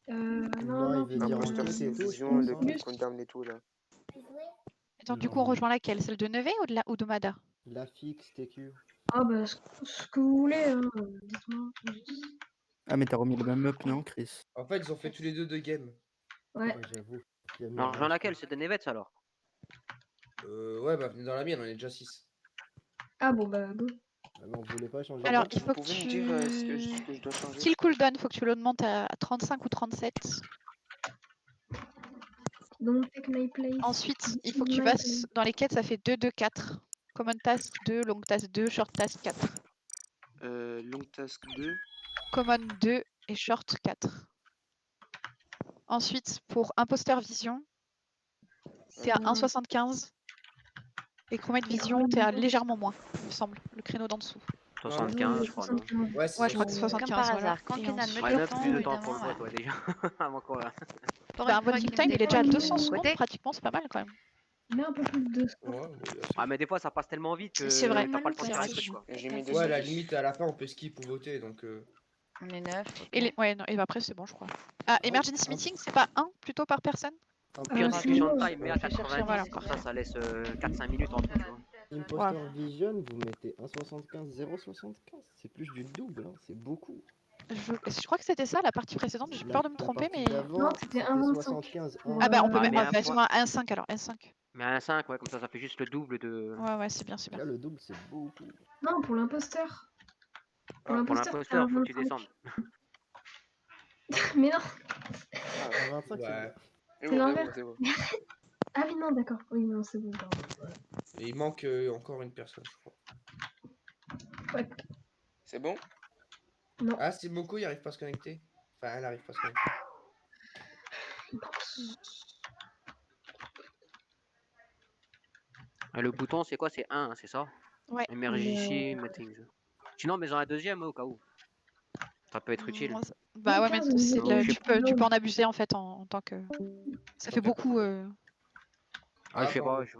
Non, Non, il veut dire en Imposteur, tout c'est et tout, je vision, pense. le Hein. truc condamne et tout là. Attends, du coup, on rejoint laquelle? Celle de Neve ou de Mada? La fixe, TQ. Ah, bah, ce que vous voulez, hein. Dites-moi. Ah, mais t'as remis le même map, non, Chris? En fait, ils ont fait tous les deux 2 games. Ouais. Ouais, j'avoue. Il y a On Mirage, rejoint laquelle? quoi. C'est de Nevets alors? Ouais, bah venez dans la mienne, on est déjà 6. Ah, bon, bah, go. Ah non, vous voulez pas changer Par Alors, contre, il vous faut que pouvez me dire ce que je dois changer? Kill cooldown, faut que tu le montes à 35 ou 37. Don't take my place. Ensuite, il This faut que is tu my fasses place. dans les quêtes, ça fait 2, 2, 4. Common task 2, long task 2, short task 4. Long task 2. Common 2 et short 4. Ensuite, pour imposteur vision, c'est à 1,75. Et chromate vision, t'es à légèrement moins, il me semble, le créneau d'en dessous. 75, je crois, non? Ouais, c'est Ouais, je crois que c'est ça. Comme 75, par voilà. hasard, quand Et Kenan me Ouais, dit ensuite, là, plus de temps évidemment, pour le vote, voilà. ouais, déjà. Avant qu'on... Pour bah, une un fois voting qu'il me time, il est déjà à défend, 200 de mon secondes, côté. pratiquement, c'est pas mal quand même. Mets un peu plus de score. Ouais, ouais, Ah, mais des fois, ça passe tellement vite que C'est vrai, t'as pas le temps de c'est faire vrai. les trucs, quoi. J'ai mis Ouais, à la 210. limite, à la fin, on peut skip ou voter, donc... On est 9, ok. Et ouais, non, et bah après, c'est bon, je crois. Ah, emergency meeting, c'est pas 1 plutôt par personne? Puis un c'est discussion bon, time, mais à Je vais chercher 90, Voilà, comme parfait. ça laisse 4-5 minutes en tout, tu vois. Impostor Vision, vous mettez 1,75, 0,75. C'est plus du double, hein. C'est beaucoup. Je crois que c'était ça la partie précédente, j'ai peur de me tromper, partie mais. d'avant, Non, c'était 1,25. 75. Ah bah on peut Ouais, mettre mais bah, un faisons point. un 1,5 alors, 1,5. Mais un 5, ouais, comme ça fait juste le double de... Ouais, ouais, c'est bien, c'est bien. Là, le double, c'est beaucoup. Non, pour l'imposteur. Pour Pour l'imposteur, c'est l'imposteur, faut que tu 1,25. descendes. Mais non, Un 25, c'est Ouais. c'est l'inverse. Ah oui, non, d'accord. Oui, non, c'est bon, pardon. Et il manque encore une personne, je crois. Ouais. C'est bon? Non. Ah, c'est beaucoup, il arrive pas à se connecter. Enfin, elle arrive pas à se connecter. Le bouton, c'est quoi? C'est 1, c'est ça? Ouais. Emergency meetings. Sinon, mais un deuxième au cas où. Ça peut être utile. Bah ouais, mais c'est Non, je sais tu peux en abuser en fait en tant que. Ça fait beaucoup. Ah, je sais pas, je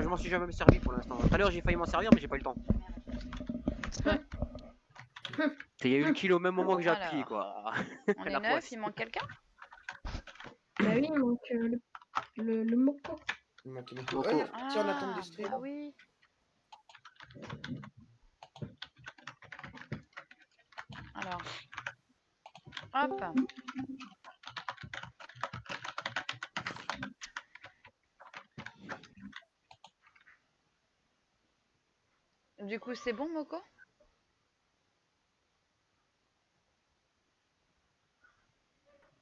m'en suis jamais servi pour l'instant. Tout à l'heure, j'ai failli m'en servir, mais j'ai pas eu le temps. Il y a eu le kill au même moment que j'ai appuyé, quoi. On est La 9, poisse. il manque quelqu'un? Bah oui, il manque le Moko. Il manque une Moko. Oh, il y a parti en attente des streams. Bah oui. Alors. Hop. Du coup, c'est bon, Moko?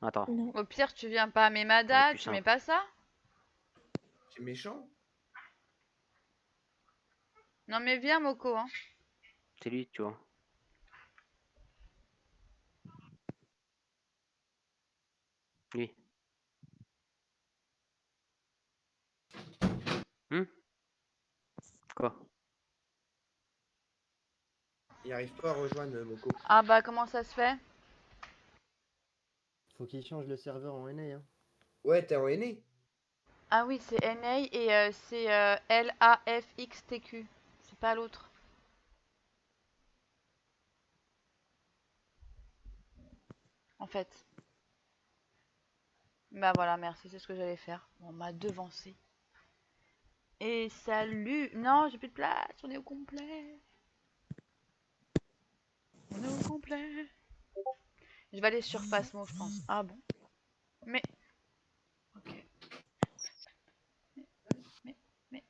Attends. Au pire, tu viens pas à Memada, plus tu simple. mets pas ça? C'est méchant. Non mais viens, Moko, hein. C'est lui, tu vois. Lui. Quoi? Il arrive pas à rejoindre Moko. Ah bah comment ça se fait? Faut qu'il change le serveur en NA, hein. Ouais, t'es en NA. Ah oui, c'est NA et c'est LAFXTQ. C'est pas l'autre. En fait. Bah voilà, merci, c'est ce que j'allais faire. On m'a devancé. Et salut! Non, j'ai plus de place, on est au complet. On est au complet. Je vais aller sur Phasmo, je pense. Ah bon? Mais... Ok. Mais...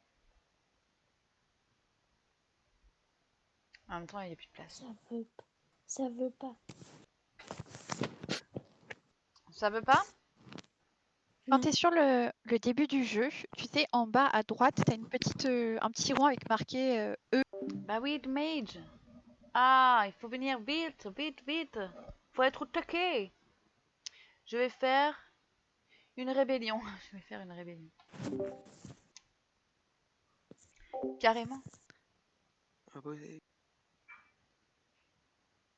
En même temps, il n'y a plus de place. Ça veut pas. Ça veut pas? Quand tu es sur le début du jeu, tu sais, en bas à droite, tu as un petit rond avec marqué E. Bah oui, le mage. Ah, il faut venir vite, vite, vite. Faut être au taquet. Je vais faire une rébellion. Je vais faire une rébellion. Carrément.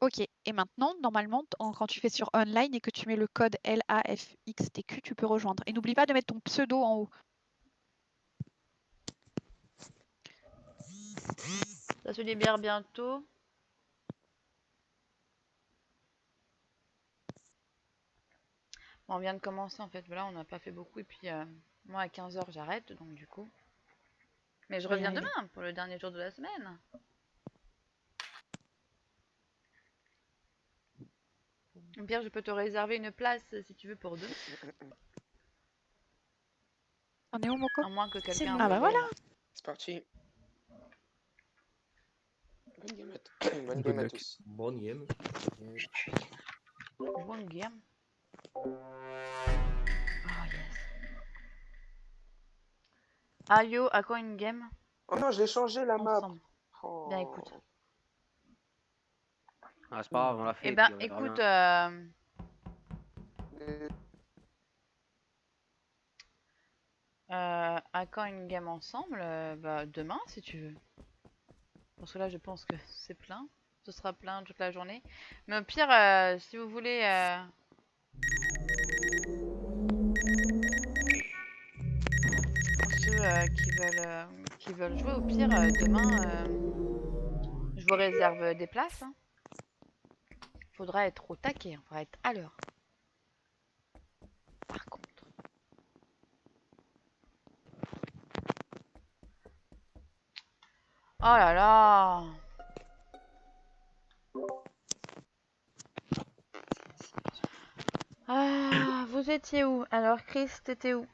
Ok, et maintenant, normalement, quand tu fais sur online et que tu mets le code LAFXTQ, tu peux rejoindre. Et n'oublie pas de mettre ton pseudo en haut. Ça se libère bientôt. Bon, on vient de commencer en fait, voilà, on n'a pas fait beaucoup. Et puis moi à 15h j'arrête, donc du coup. Mais je reviens demain pour le dernier jour de la semaine. Au pire, je peux te réserver une place si tu veux pour 2. On est où, Moko? À moins que C'est quelqu'un. bon. Ah bah voilà. C'est parti. Bonne game bonne Good game à luck. tous. Bonne game. Bonne game. Oh yes. Ah yo, à quand une game Oh non, j'ai changé la map. ensemble? Bien écoute. Oh. Ah, c'est pas grave, on l'a fait. Eh Et ben puis on verra écoute, bien. à quand une game ensemble? Bah demain si tu veux. Parce que là je pense que c'est plein. Ce sera plein toute la journée. Mais au pire, si vous voulez... pour ceux qui veulent jouer, au pire, demain, je vous réserve des places. Hein. Faudra être au taquet, faudra être à l'heure. Par contre. Oh là là! Ah, vous étiez où? Alors, Chris, t'étais où?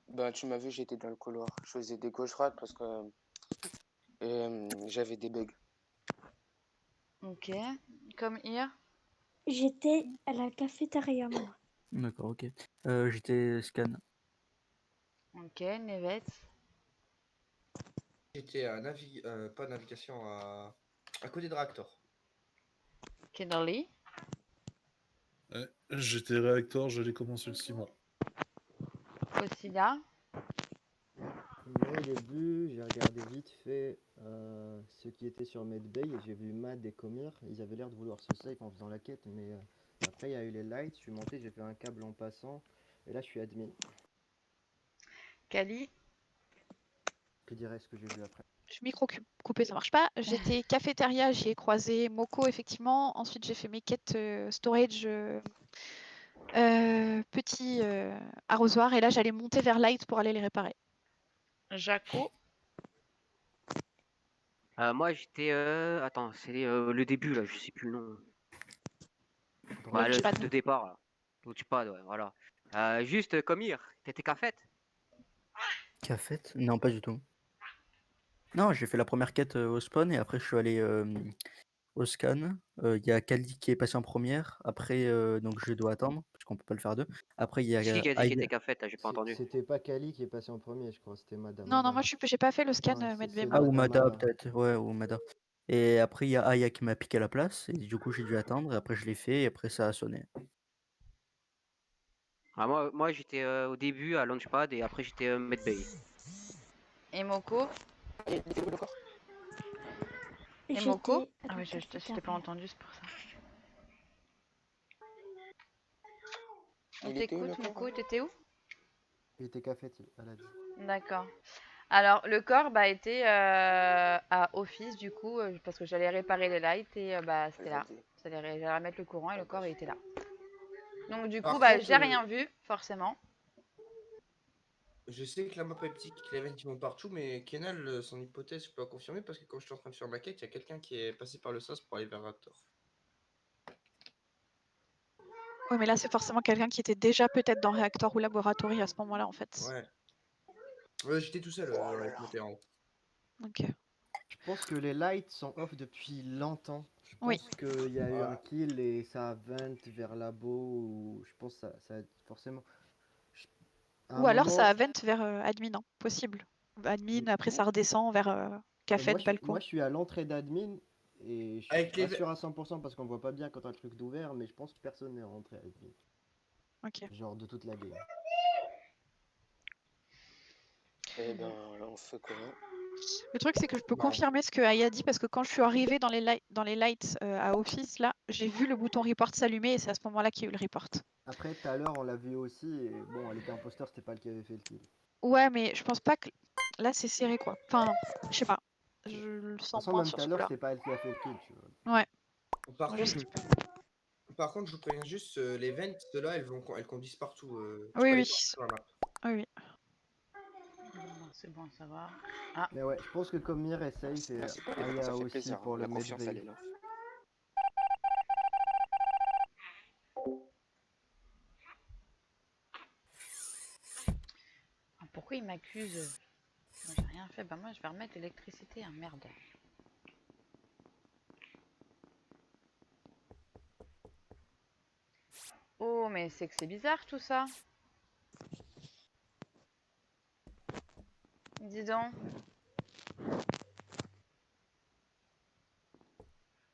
Ben, tu m'as vu, j'étais dans le couloir. Je faisais des gauches-droites parce que j'avais des bugs. Ok. Comme hier? J'étais à la cafétéria, moi. D'accord, ok. J'étais scan. Ok, Nevette. J'étais à pas navigation, à côté de Reactor. Kimberly. Ouais, j'étais réacteur, j'allais commencer le 6 mois. Oscilla. Moi, au début, j'ai regardé vite fait ceux qui étaient sur Medbay et j'ai vu Mad et Comir. Ils avaient l'air de vouloir se save en faisant la quête, mais après, il y a eu les lights. Je suis monté, j'ai fait un câble en passant et là, je suis admin. Kali. Que dirais ce que j'ai vu après? Je suis micro coupé, ça marche pas. J'étais cafétéria, j'y ai croisé Moko effectivement. Ensuite, j'ai fait mes quêtes storage petit arrosoir et là, j'allais monter vers Light pour aller les réparer. Jaco. Moi j'étais. Attends, c'est le début là, je sais plus le nom. Ouais, le Launchpad. truc de départ là. Launchpad, ouais, voilà. Juste, Comir, t'étais qu'à fête? Cafette? Non, pas du tout. Non, j'ai fait la première quête au spawn et après je suis allé au scan. Il y a Kali qui est passé en première. Après, donc je dois attendre parce qu'on peut pas le faire à deux. Après, il y C'est qui a a dit qu'il Aïe. était qu'à fête là? J'ai pas entendu. C'était pas Kali qui est passé en premier, je crois, c'était Madame. Non, non, moi, j'ai pas fait le scan Ouais, Medbay, c'est moi. Ah, ou Madame. Mada peut-être. Ouais, ou Mada. Et après, il y a Aya qui m'a piqué la place. Et du coup, j'ai dû attendre. Et après, je l'ai fait. Et après, ça a sonné. Ah, moi j'étais au début à Launchpad et après j'étais Medbay. Et Moko. Et t'es où le corps? Et Moko. J'étais à Ah la oui, je t'ai pas cafétéria. entendu, c'est pour ça. On Il était où le t'écoute, corps? Moko, t'étais où? Il était qu'à fête, elle a dit. D'accord. Alors, le corps était à Office, du coup, parce que j'allais réparer les lights et bah, c'était là. J'allais remettre le courant et le corps il était là. Donc, du coup, Par bah, contre, j'ai rien vu, forcément. je sais que la map est petite, que les events ils vont partout, mais Kenal, son hypothèse, je peux la confirmer parce que quand je suis en train de faire ma quête, il y a quelqu'un qui est passé par le sas pour aller vers Raptor. Oui, mais là, c'est forcément quelqu'un qui était déjà peut-être dans Reactor ou Laboratory à ce moment-là, en fait. Ouais. J'étais tout seul avec mon terrain. Ok. Je pense que les lights sont off depuis longtemps. Je Oui. pense qu'il y a eu un Ouais. kill et ça a vent vers labo. Ou... Je pense que ça a forcément. À un Ou alors, ça moment, a vent vers admin, hein, possible. Admin, après, ça redescend vers café, balcon. moi, je suis à l'entrée d'admin et je suis Avec pas les... sûr à 100% parce qu'on voit pas bien quand un truc d'ouvert, mais je pense que personne n'est rentré à admin. Ok. Genre de toute la game. Eh ben, là, on fait quoi? Le truc, c'est que je peux Bah, confirmer ce que Aya dit parce que quand je suis arrivée dans les lights à Office, là, j'ai vu le bouton report s'allumer et c'est à ce moment-là qu'il y a eu le report. Après, tout à l'heure, on l'a vu aussi, et bon, elle était imposteur, c'était pas elle qui avait fait le kill. Ouais, mais je pense pas que. Là, c'est serré, quoi. Enfin, je sais pas. Je le De toute sens façon, moins même sur tout à ce l'heure, coup-là. c'était pas elle qui a fait le kill, tu vois. Ouais. Par Moi, contre, je skip. par contre, je vous préviens juste, les vents, ceux-là, elles conduisent partout. Tu Oui, peux oui. aller partout sur la map. Oui, oui. Bon, c'est bon, ça va. Ah, Mais ouais, je pense que comme Mir est safe, et Merci pour les Aya ça fait aussi plaisir. pour La le confiance, elle medbay. est là. pourquoi il m'accuse? Moi, j'ai rien fait. Bah moi, je vais remettre l'électricité, hein, merde. Oh, mais c'est que c'est bizarre tout ça. Dis donc.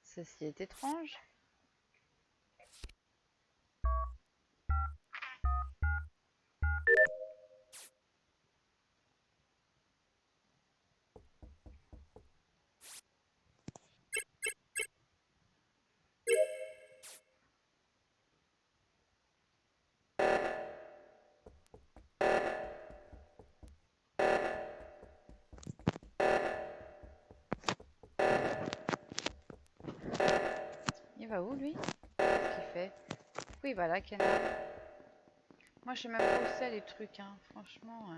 Ceci est étrange. Il va où lui? Qu'est-ce qu'il fait? Pourquoi il va là, Ken? Moi, je sais même pas où c'est les trucs, hein. Franchement,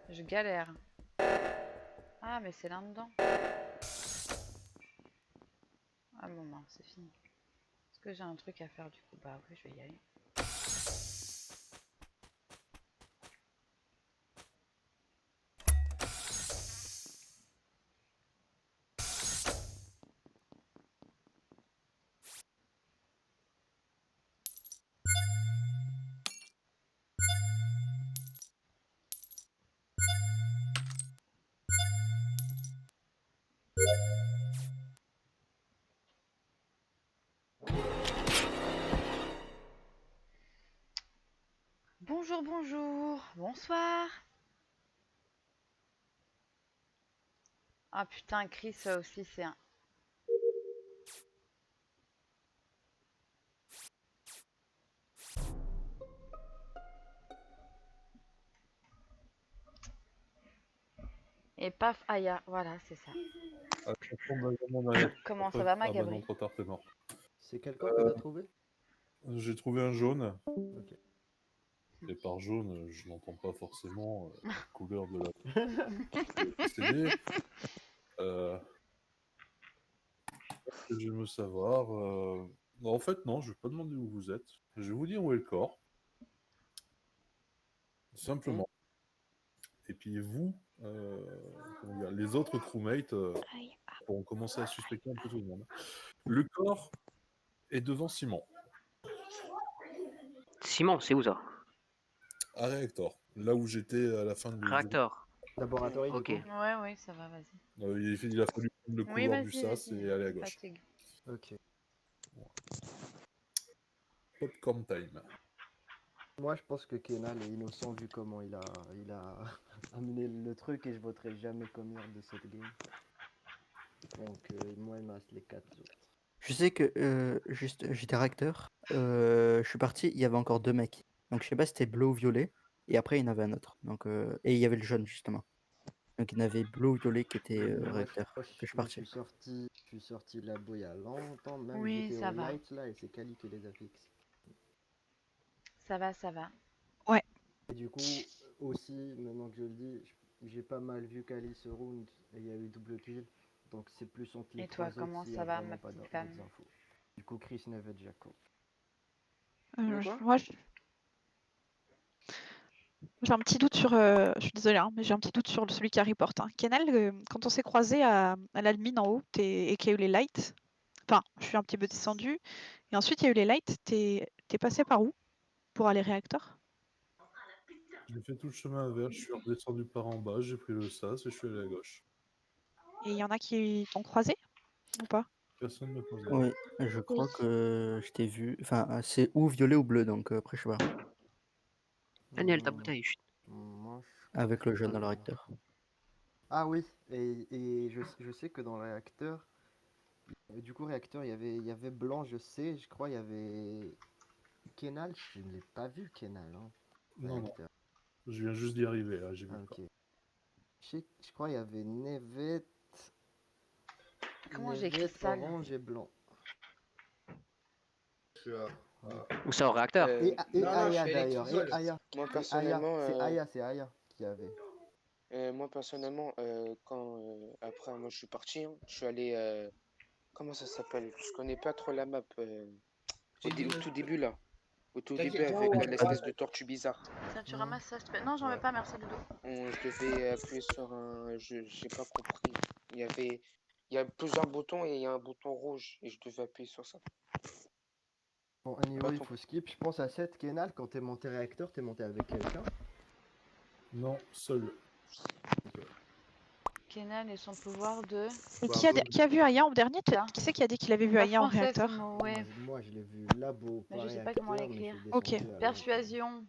je galère. Ah, mais c'est là-dedans. Ah bon, ben, c'est fini. Est-ce que j'ai un truc à faire du coup? Bah oui, je vais y aller. Bonjour, bonjour, bonsoir. Ah putain, Chris aussi, c'est un... Et paf, Aya, voilà, c'est ça. Ah, ça tombe vraiment derrière. Comment Après- ça va, ma Ah bah non, Gabri? trop tard, t'es mort. C'est quel corps que t'as trouvé? J'ai trouvé un jaune. Ok. Et par jaune, je n'entends pas forcément la couleur de la décédé. Que je veux savoir. En fait, non, je vais pas demander où vous êtes. Je vais vous dire où est le corps. Simplement. Et puis vous, comment dire, les autres crewmates pourront commencer à suspecter un peu tout le monde. Le corps est devant Simon. Simon, c'est où ça? À Réactor. Là où j'étais à la fin de. Réacteur. Laboratoire, Ok. du coup. Ouais, oui, ça va, vas-y. Il a fallu prendre le Oui, couloir du vas-y, SAS vas-y, et aller à gauche. fatigue. Ok. Popcorn time. Moi, je pense que Kenal est innocent vu comment il a amené le truc et je voterai jamais comme Mir de cette game. Donc, moi, il me reste les 4 autres. Je sais que juste j'étais réacteur. Je suis parti, il y avait encore 2 mecs. Donc je sais pas si c'était bleu ou violet. Et après il y en avait un autre. Donc et il y avait le jaune justement. Donc il y en avait bleu ou violet qui était réacteur. Moi, Que je suis je parti. suis sorti de labo il y a longtemps. Même Oui, j'étais ça au va. light là et c'est Kali qui les a fixés. Ça va, ça va. Ouais. Et du coup, aussi, maintenant que je le dis, j'ai pas mal vu Kali ce round et il y a eu double kill. Donc c'est plus entre les Et toi, 3 autres comment s'il y ça a va, vraiment ma pas petite d'autres femme? infos. Du coup, Chris, Neve, Jaco. Moi, j'ai un petit doute sur. Je suis désolée, hein, mais j'ai un petit doute sur celui qui a report. Hein. Kenal, quand on s'est croisé à la mine en haut et qu'il y a eu les lights, enfin, je suis un petit peu descendue, et ensuite il y a eu les lights, t'es passé par où pour aller réacteur? J'ai fait tout le chemin inverse, je suis redescendu par en bas, j'ai pris le SAS et je suis allé à gauche. Et il y en a qui t'ont croisé ou pas? Personne ne me posait. Oui, je crois que je t'ai vu. Enfin, c'est ou violet ou bleu, donc après je sais pas. Daniel, ta bouteille. Chut. Moi, Avec le jaune à le réacteur. Ah oui, et je sais que dans le réacteur, du coup, réacteur, il y avait Blanc, je sais, je crois, il y avait Kenal, je ne l'ai pas vu, Kenal, hein, Non, non. réacteur. Je viens juste d'y arriver, là, j'ai vu Ah, le ok. corps. Je crois il y avait Comment j'ai écrit Nevette, ça là? Orange et Blanc. Je suis à... Ou ça au réacteur. Et Non, non, je Aya suis d'ailleurs, et électrosol. Aya. Moi, Et Aya, personnellement, c'est Aya qui avait. moi, personnellement, quand après, moi, je suis parti, hein, je suis allé. Comment ça s'appelle? Je connais pas trop la map. Au tout début, là. Au tout début, T'inquiète, avec en haut à l'espèce droite. de tortue bizarre. Tiens, tu ramasses ça, s'il te plaît. Non, j'en veux Ouais. pas, merci Doudou. Je devais appuyer sur un. J'ai pas compris. Il y avait. Il y a plusieurs boutons et il y a un bouton rouge et je devais appuyer sur ça. Bon, Pas anyway, il trop. faut skip. Je pense à 7 Kenal, quand t'es monté réacteur, t'es monté avec quelqu'un. Non, seul. Kenan et son pouvoir de... Et Bah, qui a vu Aya en dernier? Ça. Qui c'est qui a dit qu'il avait vu Pas Aya en français ce réacteur? mot, ouais. Moi, je l'ai vu labo, Mais pas je sais pas comment réacteur, mais je l'écrire. suis Ok. descendu à l'intérieur. Persuasion.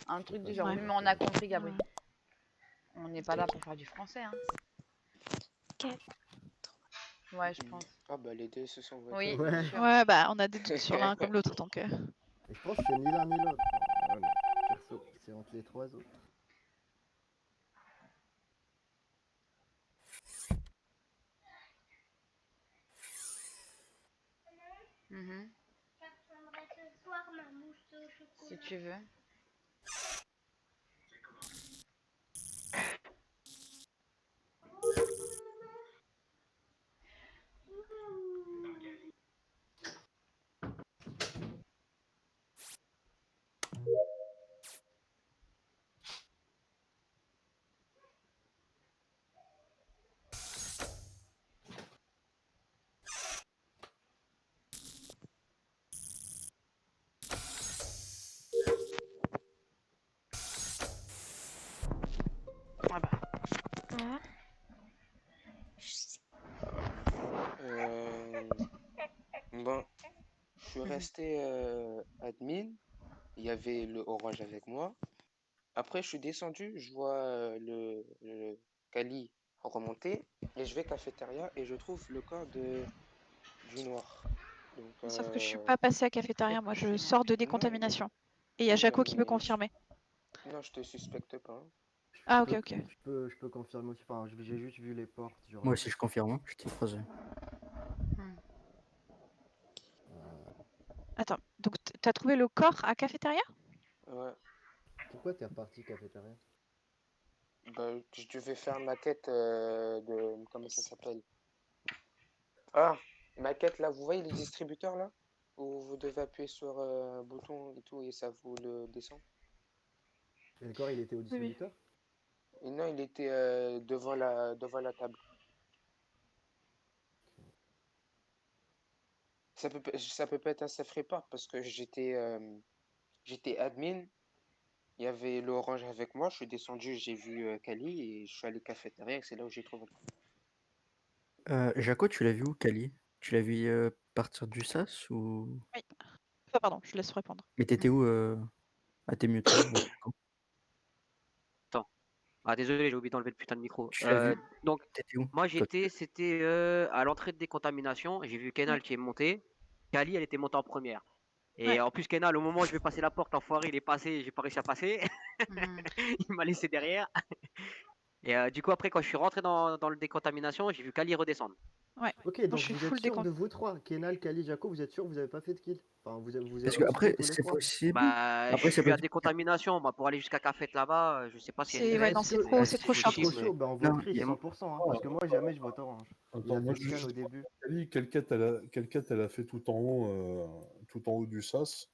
Un truc pas du si genre. on Oui, va mais on faire a ça. compris, Gabriel. On n'est pas là pour faire du français, hein. Ouais, je pense. Ah bah les deux se sont votés. Oui, Ouais. bien sûr. Ouais, bah on a des doutes sur l'un comme l'autre, donc. Et je pense que c'est ni l'un ni l'autre. Hein. Voilà. Perso, c'est entre les trois autres. Mhm. Si tu veux. Ah bah. Bon, je suis resté admin. Il y avait le orange avec moi. Après, je suis descendu, je vois le Kali remonter et je vais cafétéria et je trouve le corps du noir. Donc, Sauf que je suis pas passée à cafétéria, moi je sors de non, décontamination. Et il y a non, Jaco qui peut mais confirmer. non, je te suspecte pas, hein. Ah, ok, ok. Je peux confirmer aussi. Enfin, j'ai juste vu les portes. Genre, Moi aussi, je confirme, hein, je t'ai croisé. Attends, donc t'as trouvé le corps à cafétéria? Ouais. Pourquoi t'es reparti cafétéria? Bah, je devais faire ma quête de... Comment ça s'appelle? Ah, ma quête là, vous voyez les distributeurs là? Où vous devez appuyer sur un bouton et tout et ça vous le descend? Et le corps, il était au distributeur? Et non, il était devant la table. Ça peut pas être un safe report parce que j'étais admin, il y avait l'orange avec moi, je suis descendu, j'ai vu Kali et je suis allé cafétéria et c'est là où j'ai trouvé. Jaco, tu l'as vu où, Kali? Tu l'as vu partir du SAS ou... Oui. Enfin, pardon, je laisse répondre. Mais t'étais où Ah, t'es muté. Attends. Ah désolé, j'ai oublié d'enlever le putain de micro. Tu l'as vu? Donc, T'étais où, moi toi? c'était à l'entrée de décontamination. J'ai vu Kenal qui est monté. Kali, elle était montée en première. Et Ouais. en plus, Kenal, au moment où je vais passer la porte, l'enfoiré, il est passé, j'ai pas réussi à passer. Il m'a laissé derrière. Et du coup, après, quand je suis rentré dans le décontamination, j'ai vu Kali redescendre. Ouais. Ok, Moi, donc je suis vous êtes full sûr décon. de vous trois, Kenal, Kali, Jaco, vous êtes sûr que vous avez pas fait de kill? Enfin, vous Parce êtes que resitués après, tous les c'est trois? possible. Bah, Après, je ça suis peut à être... décontamination, moi, pour aller jusqu'à Cafet là-bas, je sais pas s'il y a une C'est ouais, non, reste. c'est trop, c'est trop C'est short. C'est trop possible, chaud, bah on Non, vote Chris y a- 100%, hein, parce que moi jamais je vote orange. Il Attends, a moi fait le scan juste au début. Kali, quelle quête elle a fait tout en haut du sas?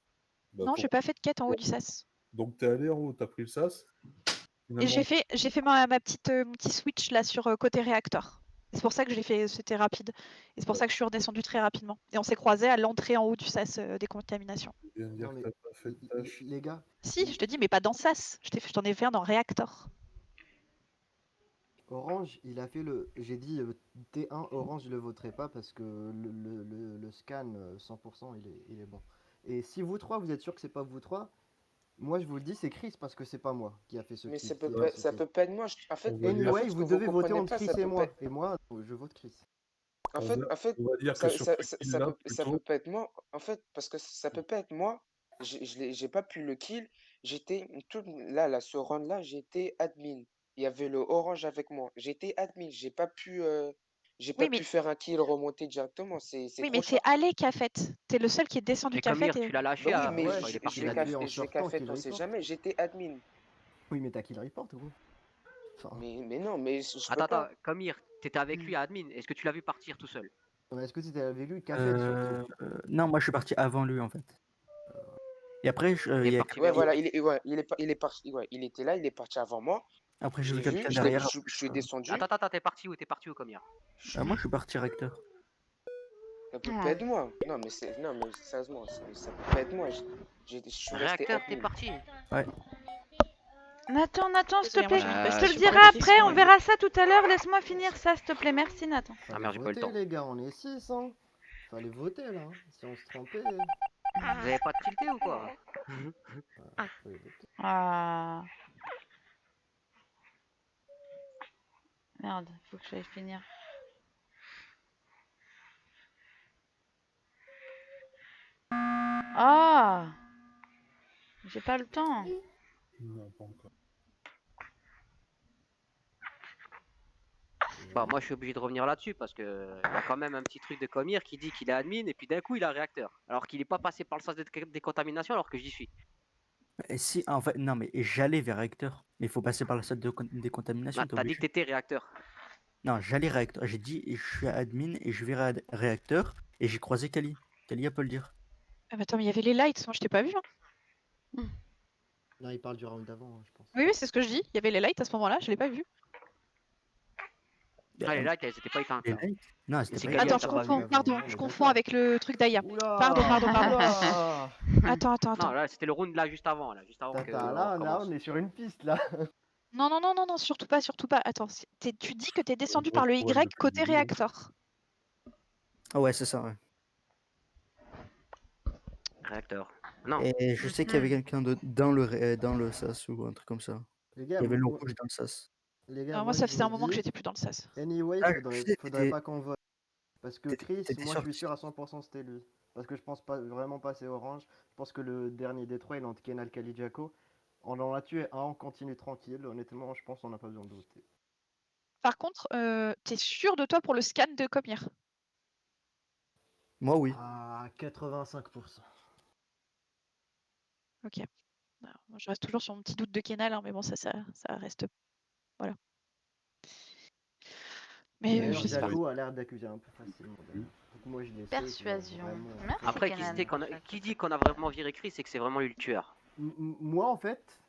Bah, Non, pour- j'ai pas fait de quête en haut du SAS. Donc t'es allé en haut, t'as pris le sas. Et Finalement, j'ai fait ma petite, mon petit switch là sur côté réacteur. C'est pour ça que je l'ai fait, c'était rapide. Et c'est pour ça que je suis redescendue très rapidement. Et on s'est croisés à l'entrée en haut du SAS décontamination. tu viens de dire Non que mais t'as pas fait de tâche. les gars, Si, je te dis, mais pas dans SAS. Je t'en ai fait un dans réacteur. Orange, il a fait le. J'ai dit T1, Orange, je le voterai pas parce que le scan 100%, il est bon. Et si vous trois, vous êtes sûr que c'est pas vous trois, Moi, je vous le dis, c'est Chris parce que c'est pas moi qui a fait ce Mais kill. ça peut qui a pas, ce ça kill. peut pas être moi. En fait, On va dire, en Anyway, fait, ce vous que vous devez voter comprenez entre pas, Chris ça et peut pas moi. être. Et moi, je vote Chris. En on fait, va, en fait, on va dire que ça, sur ça, ce ça, ça kill-là, peut, ça plutôt, peut pas être moi. En fait, parce que ça peut pas être moi. J'ai pas pu le kill. J'étais là, ce round-là, j'étais admin. Il y avait le orange avec moi. J'étais admin. J'ai Oui, pas mais pu faire un kill remonter directement. C'est oui, trop mais c'est short. allé qui a fait. T'es le seul qui est descendu Mais qui a fait. Comir, tu l'as Bah lâché oui, Bah mais ouais, quand il est je parti il l'ai a qu'à d'admin. tué en je l'ai qu'à sortant fait, qu'il on sait report. jamais. J'étais admin. Oui, mais t'as kill report, gros. Enfin, Mais non, mais je peux Attends, pas. Comir, t'étais avec lui à admin. Est-ce que tu l'as vu partir tout seul? mais est-ce que c'était avec lui qu'a fait surtout? Non, moi je suis parti avant lui en fait. Et après, Il est il y a... parti Ouais, vers où? voilà, il est parti. Ouais, il était là, il est parti avant moi. Après j'ai Je vu l'ai vu, quelqu'un derrière. je suis descendu. Attends, t'es parti où, Comir? Moi je suis parti recteur. Ça peut pas être moi. Non, mais sérieusement, ça peut pas être moi. Je suis resté Réacteur, t'es admin. parti. Ouais. Nathan, s'il te Désolée, moi plaît. j'ai mis une Je te pastille le sur dirai Chris, après, on mais- verra ça tout à l'heure. Laisse-moi finir ça, s'il te plaît. Merci, Nathan. Fallait merde, j'ai pas eu le voter, temps. les gars, on est 6, hein. Fallait voter, là. Hein. Si on se trompait. Vous avez pas tilté ou quoi? Fallait voter. Ah. Merde, faut que j'aille finir. Ah. J'ai pas le temps. non, pas encore. Bah, moi, je suis obligé de revenir là-dessus parce que il y a quand même un petit truc de Comir qui dit qu'il est admin et puis d'un coup, il a réacteur. Alors qu'il est pas passé par le sens de décontamination alors que j'y suis. Et si, en fait, non, mais j'allais vers réacteur. Mais il faut passer par la salle de décontamination, Ah, t'es t'as dit que obligé. t'étais réacteur. Non, j'allais réacteur. J'ai dit, je suis admin et je vais réacteur. Et j'ai croisé Kali. Kali a peut le dire. Ah, mais attends, mais il y avait les lights, moi je t'ai pas vu. Hein. Là, il parle du round d'avant, hein, je pense. Oui, c'est ce que je dis. Il y avait les lights à ce moment-là, je l'ai pas vu. Ah, les lights, elles étaient pas éteintes. Les là. lights Non, Mais c'était c'est pas Kali, Attends, elle je t'a pas vu. confonds, pardon, on je est confonds d'accord. avec le truc d'Aya. Oula. Pardon. Oula. Attends. Non, là, c'était le round là juste avant que Tata, on là, commence. on est sur une piste, là. Non, surtout pas. Attends, tu dis que t'es descendu par le voit Y depuis côté le début, hein. réacteur. Ah ouais, c'est ça, ouais. Réacteur. Non. Et je sais qu'il y avait quelqu'un dans le sas ou un truc comme ça. Les Il gars, y avait le rouge dans le sas. les gars, Alors moi, moi, ça je faisait un vous moment que dis, j'étais plus dans le sas. anyway, Ah, faudrait t'étais pas qu'on vote. Parce que Chris, t'étais moi, je sûr suis que sûr à 100% c'était lui. Parce que je pense pas vraiment pas c'est Orange. Je pense que le dernier Détroit, il est entre Kenal Kalidiako. On en a tué un, on continue tranquille. Honnêtement, je pense qu'on n'a pas besoin de voter. Par contre, t'es sûr de toi pour le scan de Comir? Moi, oui. À 85%. Ok. Alors, moi, je reste toujours sur mon petit doute de Kenal, hein, mais bon, ça reste. Voilà. Mais D'ailleurs, je sais pas. Jaco a l'air d'accuser un peu facilement. Donc moi, je l'ai fait, Persuasion. vraiment. Merci, Après, Kenan. qui dit qu'on a vraiment viré Chris, c'est que c'est vraiment lui le tueur. Moi, en fait,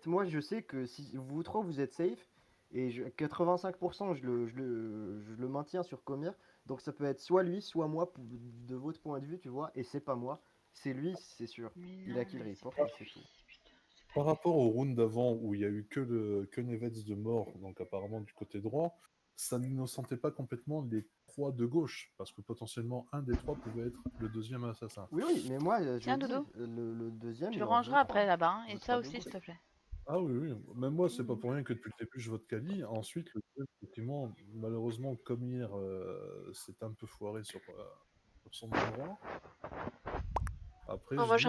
moi, je sais que si vous trois, vous êtes safe, et 85%, je le maintiens sur Comir. Donc ça peut être soit lui, soit moi, de votre point de vue, tu vois, et c'est pas moi. C'est lui, c'est sûr. Il a kill report, et c'est tout. Par rapport au round d'avant où il y a eu que Nevets de mort, donc apparemment du côté droit, ça n'innocentait pas complètement les trois de gauche, parce que potentiellement un des trois pouvait être le deuxième assassin. Oui, mais moi, je Tiens, dis, Dodo. le deuxième, Tu il le est entre rangeras vous après trois. là-bas. Hein, et Vous ça trois de aussi, gauche. s'il te plaît. Ah oui, même moi, c'est pas pour rien que depuis le début, je vote Kali. Ensuite, le jeu, effectivement, malheureusement, Comir s'est un peu foiré sur son endroit. Après, Non, je moi, dis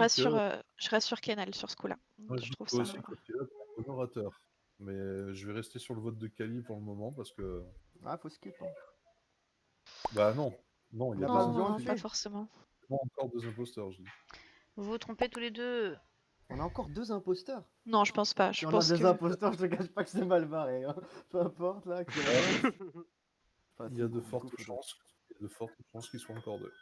je reste sur Kenal sur ce coup-là. moi, Je trouve toi ça. aussi que tu es là pour un orateur. Mais je vais rester sur le vote de Kali pour le moment parce que. Ah, faut skip. Hein. Bah non, non, il y a On n'a deux pas besoin Non, de pas tuer. forcément. Non, encore deux imposteurs, je dis. Vous vous trompez tous les deux. On a encore 2 imposteurs. Non, je pense pas. Si Je on a pense des que. imposteurs, je te cache pas que c'est mal barré. Hein. Peu importe, là, qui on vote. Enfin, Il y a si, de du fortes coup, faudrait- chances qu'ils soient encore deux.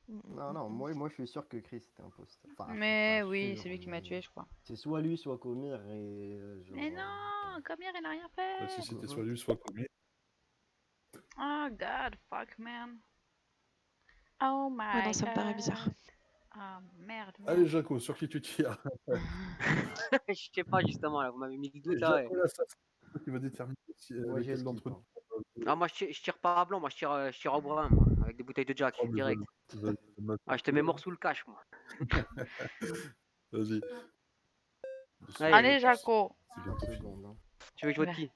Non, moi je suis sûr que Chris était imposteur. Enfin, Mais je suis oui, pas c'est lui sûr, qui m'a mais tué, je crois. c'est soit lui, soit Comir et. Mais non, Comir, il a rien fait. Bah, si c'était soit lui, soit Comir. Oh god, fuck man. Oh my Ouais, non, ça me paraît bizarre. Ah merde. Allez, Jaco, sur qui tu tires? Je sais pas, justement, là, vous m'avez mis le doute là. Jaco, l'assassin, c'est toi qui va déterminer Moi, j'ai lequel skip, d'entre hein. nous. Non, moi je tire pas à blanc, moi je tire au brun. Moi. avec des bouteilles de Jack, Oh, mais direct. Ah, je te mets mort sous le cache, moi. Vas-y. Allez, Jaco. C'est bientôt fini. Tu veux que je vote qui?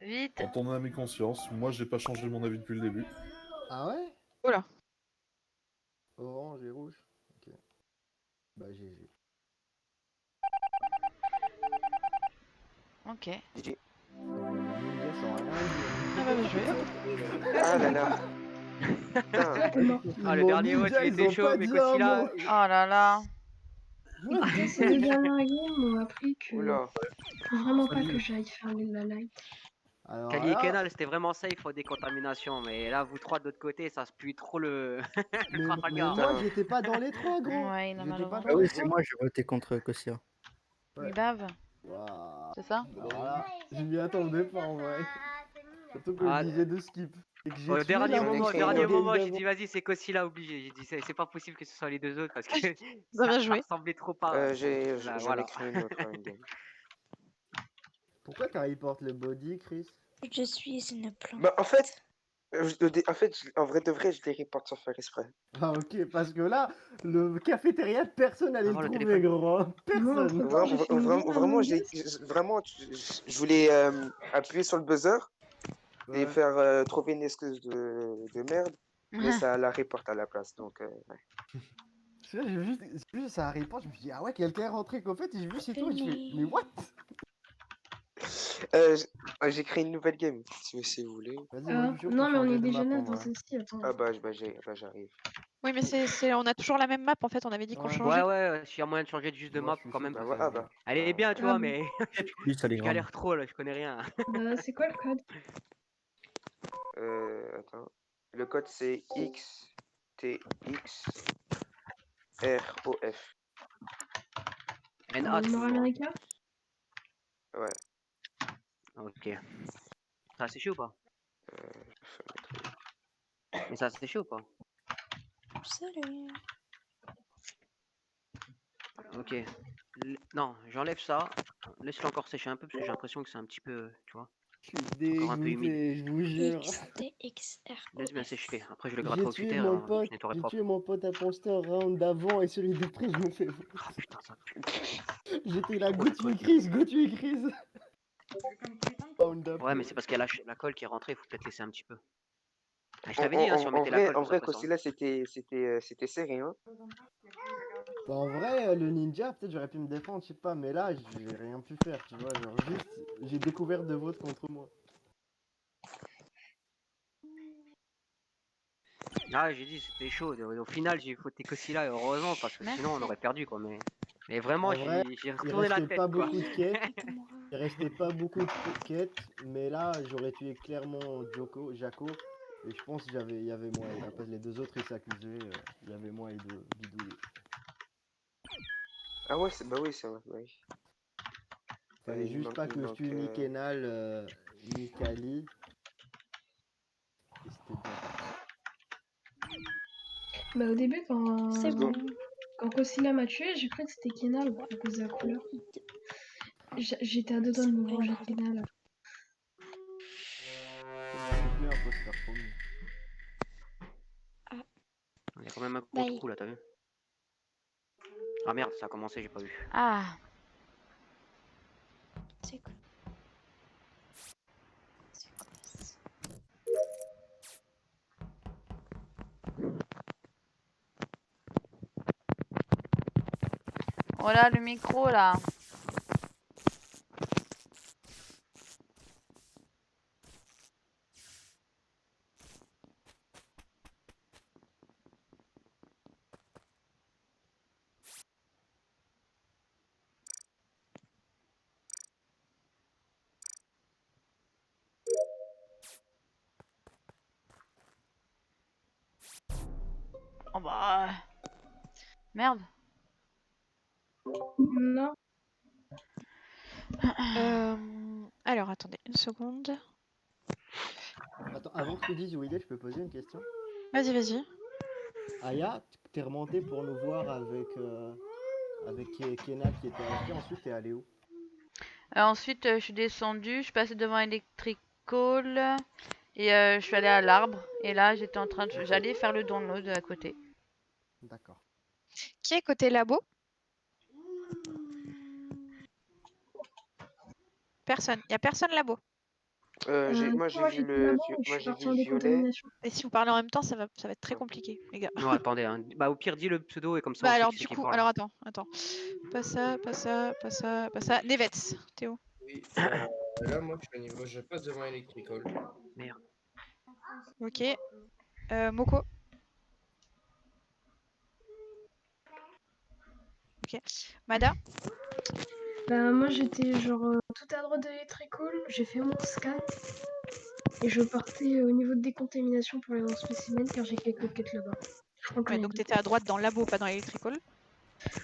Vite. En ton âme et conscience, moi j'ai pas changé mon avis depuis le début. Ah ouais? Voilà. Orange et rouge. Ok. Bah GG. Ok. GG. Ah bah bien joué. Ah là là. Ah, le dernier vote, il était chaud, mais quoi là. Oh là là. Dans ces deux dernières games m'ont appris que Oula. faut vraiment pas que j'aille faire la light. Alors Kali et là, Kenal, c'était vraiment safe aux décontaminations, mais là, vous trois de l'autre côté, ça se pue trop le, le mais Trafalgar. moi j'étais pas dans les trois, gros. Ouais, il a mal J'étais au pas ventre. Ah dans oui, les c'est trois. moi, j'ai voté contre Kossia. Ouais. Il bave. Waouh. C'est ça? Alors là, je m'y attendais pas en vrai. Surtout que Ah, je disais de skip. Et que j'ai Au tué dernier la moment, monstre dans la game j'ai d'avant. dit vas-y, c'est Kosila obligé. J'ai dit c'est pas possible que ce soit les deux autres parce que Bah, bien ça joué. ressemblait trop pas. J'en ai Voilà. créé une autre une game. Pourquoi t'as report le body, Chris? Je suis une plante. Bah, en fait, en vrai de vrai, je les reporte sans faire exprès. Ah ok, parce que là, le cafétéria, personne n'allait Avant le le trouver, téléphone. gros. Hein. Personne. Entre-temps, j'ai fait une game Vraiment, Among Us. je voulais appuyer sur le buzzer et Ouais. faire trouver une excuse de merde, mais ça la reporte à la place. Donc, ouais. J'ai vu ça report, je me suis dit, ah ouais, quelqu'un est rentré qu'au fait, et j'ai vu c'est toi, et je fais, mais what? J'ai créé une nouvelle game, si vous voulez. Vas-y, moi je suis chaud Non, pour mais on changer est de déjà map en neuf dans vrai. celle-ci, attends. Ah bah j'arrive. Oui, mais on a toujours la même map en fait, on avait dit qu'on Ouais. changeait. Ouais, s'il y a moyen de changer juste de Moi, map je suis quand chaud. même. Bah, Parce ouais, que elle est bien, tu Ah vois, bon. mais Plus ça les je galère trop là, je connais rien. Bah, c'est quoi le code? Attends. Le code c'est XTXROF. NA toujours. Nord-Américain? Ouais. Ok. Ça c'est chaud ou pas? Mais ça c'est chaud ou pas? Salut. Ok. Non, j'enlève ça. Laisse-le encore sécher un peu parce que j'ai l'impression que c'est un petit peu, tu vois, Je suis encore un peu humide. dégoûté, je vous jure. Laisse bien sécher. Après je le J'ai gratterai au tué cutter, mon hein, pote, je nettoierai j'ai propre. tué mon pote imposteur round d'avant et celui d'après je me fais vote. Ah putain, ça pue. J'étais là, Trop go l'alcool. tuer Chris. Round d'après. Ouais, mais c'est parce qu'il y a la colle qui est rentrée, il faut peut-être laisser un petit peu. Ah, je t'avais dit, hein, si on mettait la colle, En tout ça vrai, passait. Kosila, c'était serré, hein. Bah, en vrai, le ninja, peut-être j'aurais pu me défendre, je sais pas, mais là, j'ai rien pu faire, tu vois, genre juste, j'ai découvert de votes contre moi. Ah, j'ai dit, c'était chaud. Au final, j'ai voté Kosila, heureusement, parce que sinon on aurait perdu, quoi. Mais vraiment, En vrai, j'ai il retourné la restait tête, pas quoi. beaucoup de quêtes, il restait pas beaucoup de quêtes, mais là, j'aurais tué clairement Jaco, et je pense qu'il y avait moyen, après les deux autres ils s'accusaient, il y avait moyen de bidouiller. Ah ouais, bah oui, c'est vrai. Bah oui. Fallait juste pas que je tue ni Kenal, ni Kali, et c'était bien parti. Bah, au début, C'est bon. quand Kosila m'a tué, j'ai cru que c'était Kenal à cause de la couleur. J'étais à deux doigts de me venger Kenal. C'est plus imposteur, promis. Il y a quand même un gros trou là, t'as vu? Ah merde, ça a commencé, j'ai pas vu. Ah. C'est quoi? Oh là, le micro là. Oh bah. Merde. Non. Alors attendez une seconde. Attends, avant que tu dises Willy, je peux poser une question? Vas-y. Aya, t'es remonté pour nous voir avec Kenal qui était acheté, ensuite t'es allé où? Ensuite, je suis descendue, je suis passée devant Electrical Et je suis allée à l'arbre. Et là, j'étais en train de... J'allais faire le download à côté. D'accord. Qui est côté labo? Personne. Il y a personne labo. Moi j'ai vu j'étais le là-bas, mais je moi suis j'ai partie vu en le violet. décontamination. Et si vous parlez en même temps, ça va être très compliqué, les gars. Non, attendez. Hein. Bah, au pire, dis le pseudo et comme ça, Bah on sait alors qui c'est du qui coup, parle. alors attends. Pas ça, pas ça, pas ça, pas ça. Nevets, Théo. Oui, là, moi, je suis au niveau, je passe devant Electrical. Merde. Ok. Moko. Ok. Mada. Bah, moi, j'étais genre tout à droite de l'Electrical, j'ai fait mon scan. Et je partais au niveau de décontamination pour aller dans le spécimen car j'ai quelques quêtes là-bas. Je crois que Ouais, j'en ai donc deux. t'étais à droite dans le labo, pas dans l'électrical.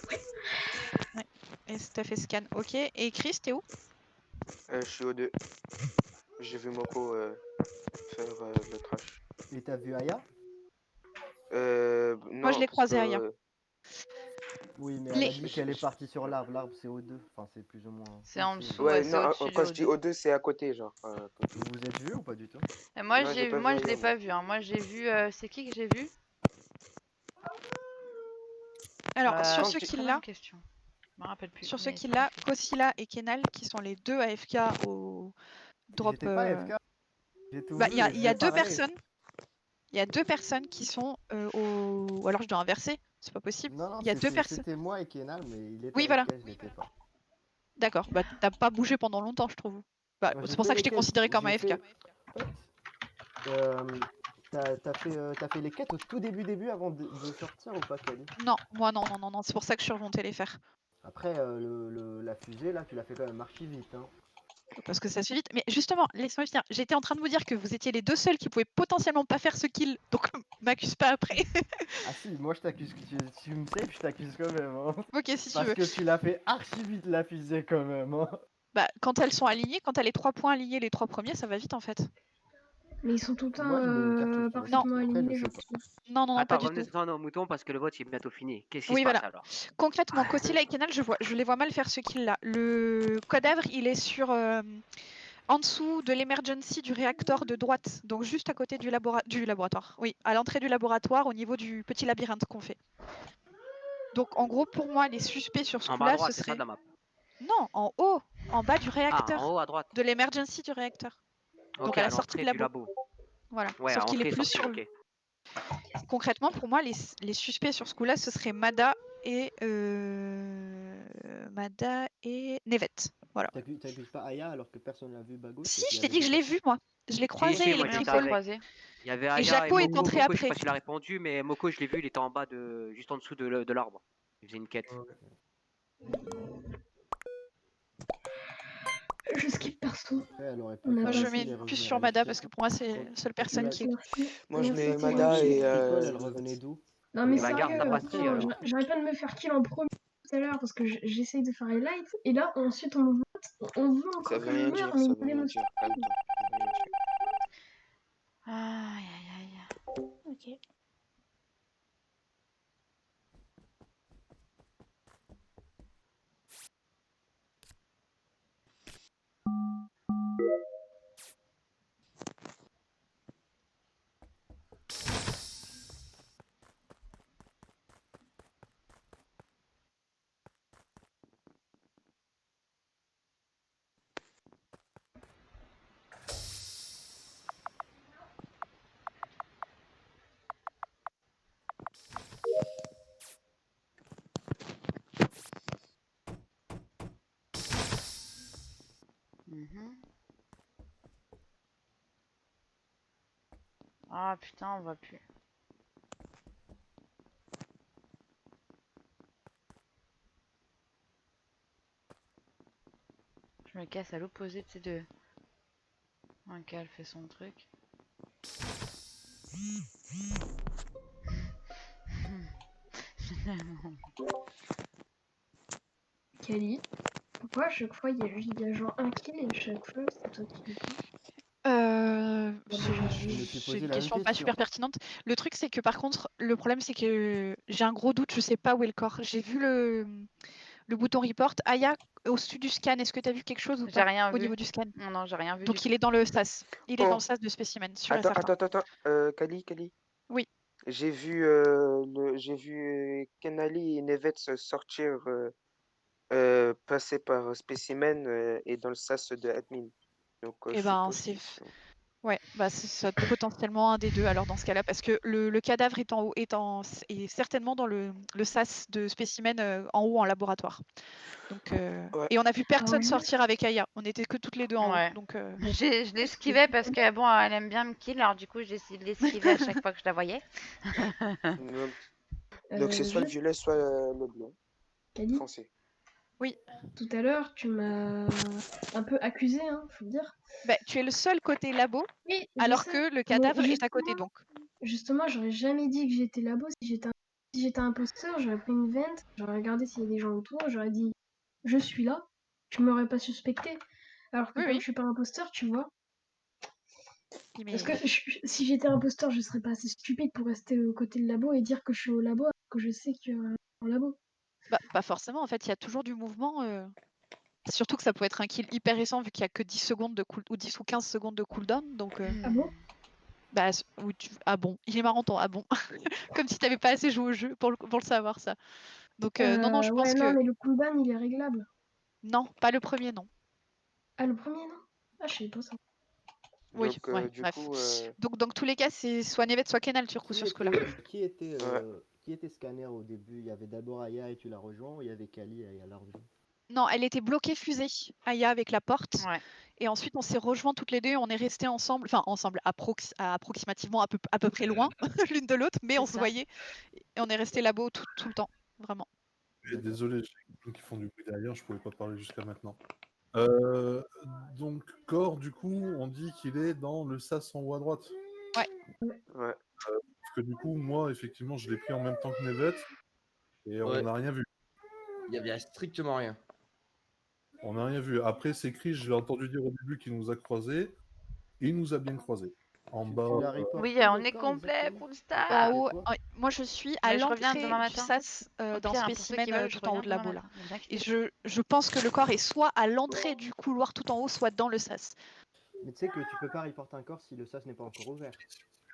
Ouais. Et t'as fait scan. Ok. Et Chris, t'es où? Je suis au 2. J'ai vu Moko faire le trash. Et t'as vu Aya? Non, Moi, je l'ai parce croisé Aya. que Oui, mais elle a dit qu'elle est partie sur l'arbre. L'arbre, c'est O2. Enfin, c'est plus ou moins. C'est en dessous, ouais, c'est non, au-dessus du quand je dis O2. O2, c'est à côté, genre. Vous vous êtes vu ou pas du tout? Et moi, Non, j'ai pas vu moi je Aya, l'ai moi. pas vu. Hein. Moi, j'ai vu... c'est qui que j'ai vu? Alors, sur ce très kill-là, bonne question. Je me rappelle plus. sur ce mais c'est kill-là, possible. Kosila et Kenal, qui sont les deux AFK au drop. J'étais pas AFK. J'ai tout Bah, vu il y a, et il y j'ai a deux parlé. personnes. Il y a deux personnes qui sont au. Ou alors je dois inverser. C'est pas possible. Non, non, Il y a deux personnes. c'était moi et Kenal, mais il était Oui, voilà. AFK, je l'étais pas. D'accord. Bah, t'as pas bougé pendant longtemps, je trouve. Bah, Moi, j'ai c'est pour fait ça que je les t'ai quêtes. considéré comme J'ai AFK. fait. T'as fait les quêtes au tout début avant de sortir ou pas, Kali? Non, moi non. C'est pour ça que je suis remontée les faire. Après, la fusée, là, tu l'as fait quand même archi vite. Hein. Parce que ça se fait vite. Mais justement, laisse-moi finir. J'étais en train de vous dire que vous étiez les deux seuls qui pouvaient potentiellement pas faire ce kill. Donc, m'accuse pas après. Ah si, moi je t'accuse. Tu me sais, je t'accuse quand même. Hein. Ok, si tu Parce veux. que tu l'as fait archi vite la fusée quand même. Hein. Bah, quand elles sont alignées, quand t'as les 3 points alignés, les 3 premiers, ça va vite en fait. Mais ils sont tout le temps Moi je mets une cartouche. parfaitement Après, alignés, je sais genre. pas. Non, pas Attends, du revenez tout. nos moutons parce que le vote il est bientôt fini. Qu'est-ce qui Oui, se passe voilà. alors? Concrètement, Kosila et Kenal, je les vois mal faire ce kill-là. Le cadavre, il est sur en dessous de l'emergency du réacteur de droite, donc juste à côté du laboratoire. Oui, à l'entrée du laboratoire, au niveau du petit labyrinthe qu'on fait. Donc en gros, pour moi, les suspects sur ce En bas à coup-là, droite, ce c'est ça serait... de la map? Non, en haut, en bas du Ah, réacteur. en haut à droite. De l'emergency du réacteur. Donc Ok, à à la sortie de l'entrée du labo. labo. Voilà. Ouais, Sauf qu'il est entrée, plus sortie, sur... ok. Concrètement, pour moi, les suspects sur ce coup-là, ce serait Mada et Nevet. Voilà. T'accuses pas Aya alors que personne l'a vu Bago? Si, je t'ai dit que je l'ai vu, moi. Je l'ai croisé Si, moi j'étais Electrical. avec. Il y avait Et Aya et Jaco est Moko. entré Moko, je sais après. pas s'il a répondu, mais Moko, je l'ai vu, il était en bas juste en dessous de l'arbre. Il faisait une quête. Je skip perso. Moi, je mets plus sur Mada parce que pour moi, c'est la seule personne qui est. Moi, je mets Merci, Mada Théo. et. Elle revenait d'où? Non mais Bah, garde sérieux, ta pastille, attends, alors. j'arrête pas de me faire kill en premier tout à l'heure parce que j'essaye de faire les lights et là ensuite on me vote, on veut Ça encore veut que je rien meure dire, mais ça il veut vient rien me dire. Calme-toi. Ça veut rien dire. Aïe, aïe, aïe. Ok. Ah putain, on va plus. Je me casse à l'opposé, tu sais, de... Ok, elle fait son truc. Kali, pourquoi à chaque fois il y a genre un kill et à chaque fois c'est toi qui le fais? C'est une question pas super pertinente. Le truc, c'est que par contre, le problème, c'est que j'ai un gros doute, je sais pas où est le corps. J'ai vu le le bouton report. Aya, au-dessus du scan, est-ce que tu as vu quelque chose ou J'ai pas rien au vu. niveau du scan? Non, j'ai rien vu du Donc tout. il est dans le sas. Il est dans Oh, le sas de spécimen, sûr et attends, certain. attends. Kali. Oui. J'ai vu Kenali et Nevets sortir, passer par spécimen et dans le sas de admin. Donc je Eh ben, suppose c'est... qu'ils sont. Ouais, bah c'est potentiellement un des deux alors dans ce cas-là, parce que le cadavre est en haut, est certainement dans le sas de spécimen en haut en laboratoire. Donc, Ouais. et on a vu personne oui. sortir avec Aya, on était que toutes les deux en haut. Ouais. Donc, Je l'esquivais parce que bon, elle aime bien me kill, alors du coup j'essaie de l'esquiver à chaque fois que je la voyais. Donc c'est soit le Juste, violet, soit le blanc Kali, foncé. Oui. tout à l'heure, tu m'as un peu accusé, hein, faut le dire. Bah, tu es le seul côté labo, Oui, je alors sais. que le Mais cadavre est à côté donc. Justement, j'aurais jamais dit que j'étais labo. Si j'étais imposteur, j'aurais pris une vente, j'aurais regardé s'il y a des gens autour, j'aurais dit je suis là, tu m'aurais pas suspecté. Alors que Oui, comme oui. je suis pas imposteur, tu vois. Mais... Parce que si j'étais imposteur, je serais pas assez stupide pour rester aux côtés du labo et dire que je suis au labo, alors que je sais qu'il y a un labo. Bah, pas forcément, en fait, il y a toujours du mouvement. Surtout que ça peut être un kill hyper récent vu qu'il y a que 10 secondes de ou 10 ou 15 secondes de cooldown. Donc, Ah bon? bah, ah bon, il est marrant ton ah bon. Comme si t'avais pas assez joué au jeu pour le savoir ça. Donc non, je pense Ouais, non, que mais le cooldown, il est réglable. non, pas le premier, non. Ah, le premier, non? Ah, je savais pas ça. Oui, Donc ouais, du bref. coup, Donc dans tous les cas, c'est soit Nevet, soit Kenal sur Qui ce coup-là. qui était scanner au début? Il y avait d'abord Aya et tu l'as rejoint ou il y avait Kali et Aya l'a rejoint? Non, elle était bloquée fusée, Aya avec la porte. Ouais. Et ensuite, on s'est rejoints toutes les deux. On est restés ensemble, enfin ensemble, approximativement à peu près loin l'une de l'autre, mais on se voyait. Et on est restés là-bas tout le temps, vraiment. Désolé, j'ai des gens qui font du bruit derrière, je pouvais pas parler jusqu'à maintenant. Donc, Core, du coup, on dit qu'il est dans le sas en haut à droite. Ouais. Ouais. Parce que du coup, moi, effectivement, je l'ai pris en même temps que Nevet et on Ouais. n'a rien vu. Il y avait strictement rien. On n'a rien vu. Après, c'est Chris, je l'ai entendu dire au début qu'il nous a croisés. Il nous a bien croisés. En bas. Oui, on est complet, cool En star. haut, moi je suis à Mais je reviens l'entrée demain du matin. sas Au dans pire, hein, pour ceux qui spécimen veulent, je tout en haut reviens de demain labo là. matin. Ne vous inquiétez Et je pense que le corps est soit à l'entrée du couloir tout en haut, soit dans le sas. Mais tu sais que tu peux pas reporter un corps si le sas n'est pas encore ouvert.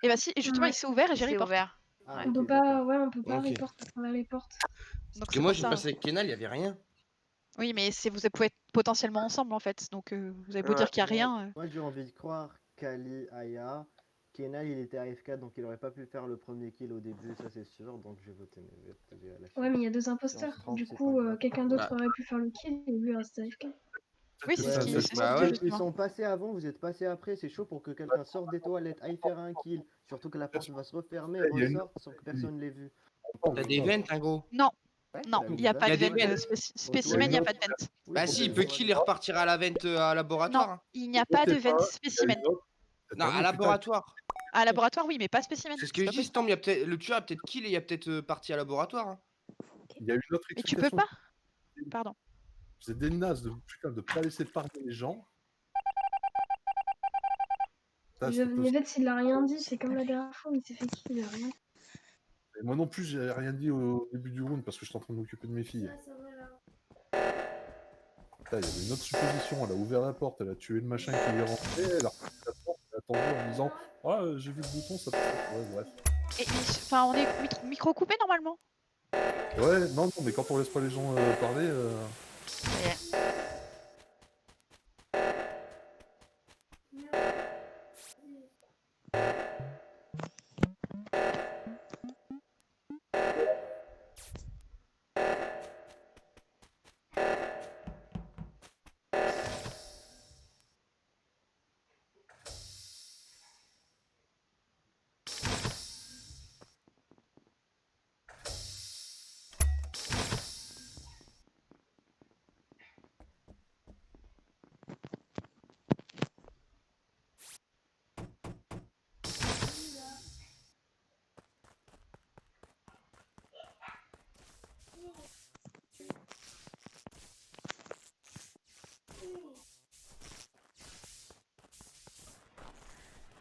Et bah si, justement, Ouais. il s'est ouvert et j'ai C'est report. ouvert. Ah, On ok, peut pas, d'accord. ouais, on peut pas Ok. report à travers les portes. Donc Parce que c'est moi, pour j'ai ça. passé avec Kenal, il y avait rien. Oui, mais vous pouvez être potentiellement ensemble en fait. Donc vous avez beau dire qu'il n'y a rien. Moi, j'ai envie de croire Kali, Aya. Kenal, il était AFK, donc il aurait pas pu faire le premier kill au début, ça c'est sûr. Donc j'ai voté Nevet. Ouais, mais il y a deux imposteurs. Du coup, quelqu'un d'autre aurait pu faire le kill et lui rester AFK. Oui, c'est ce qui Bah ouais. Ils sont passés avant, vous êtes passés après, c'est chaud pour que quelqu'un sorte des toilettes, aille faire un kill, surtout que la porte va se refermer, Il y a une- ressorte sans que personne l'ait vu. T'as des ventes, hein, gros. Non, Ouais, non, t'as il n'y a des pas Il y a de des vent. ventes. Spécimen, il n'y a pas de vent. Bah si, il peut kill et repartir à la vente à laboratoire. Non, hein. il n'y a pas de vent spécimen. Non, à laboratoire. À laboratoire, oui, mais pas spécimen. C'est ce que je dis, Stomp, il y a peut-être le tueur a peut-être kill et il y a peut-être parti à laboratoire. hein. Il y a une autre Mais tu peux explication. pas. Pardon. Vous êtes des nazes de putain de pas laisser parler les gens. Ça, c'est possible. Nevet, il a rien dit, c'est comme la dernière fois, il s'est fait kill, il a rien. Et moi non plus, j'ai rien dit au début du round parce que j'étais en train de m'occuper de mes filles. Putain, il y avait une autre supposition, elle a ouvert la porte, elle a tué le machin qui est rentré, elle a refermé la porte, elle a attendu en disant ah, j'ai vu le bouton, ça peut. Ouais, bref. Enfin, on est micro coupé normalement. Ouais, non, mais quand on laisse pas les gens parler.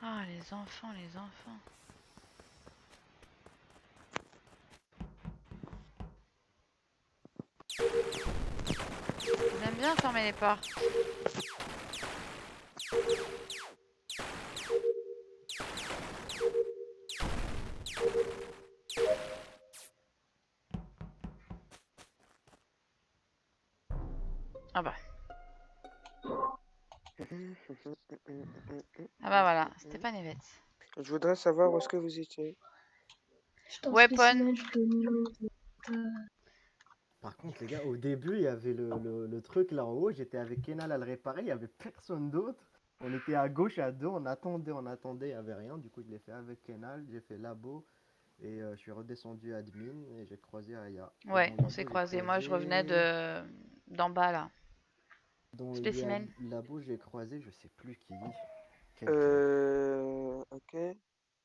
Ah, les enfants, les enfants. bien fermer les portes. Ah bah. Ah bah voilà, Stéphane Evette. Je voudrais savoir où est-ce que vous étiez. J'étais en Weapon. spécimen, j'étais au niveau de... Par contre, les gars, au début, il y avait le truc là en haut. J'étais avec Kenal à le réparer. Il y avait personne d'autre. On était à gauche à deux. On attendait. Il n'y avait rien. Du coup, je l'ai fait avec Kenal. J'ai fait labo. Et je suis redescendu admin. Et j'ai croisé Aya. Et Ouais, dans on labo, s'est j'ai croisés. Moi, je revenais d'en bas là. Dans Spécimen. labo, j'ai croisé, je sais plus qui. Quelqu'un. Ok.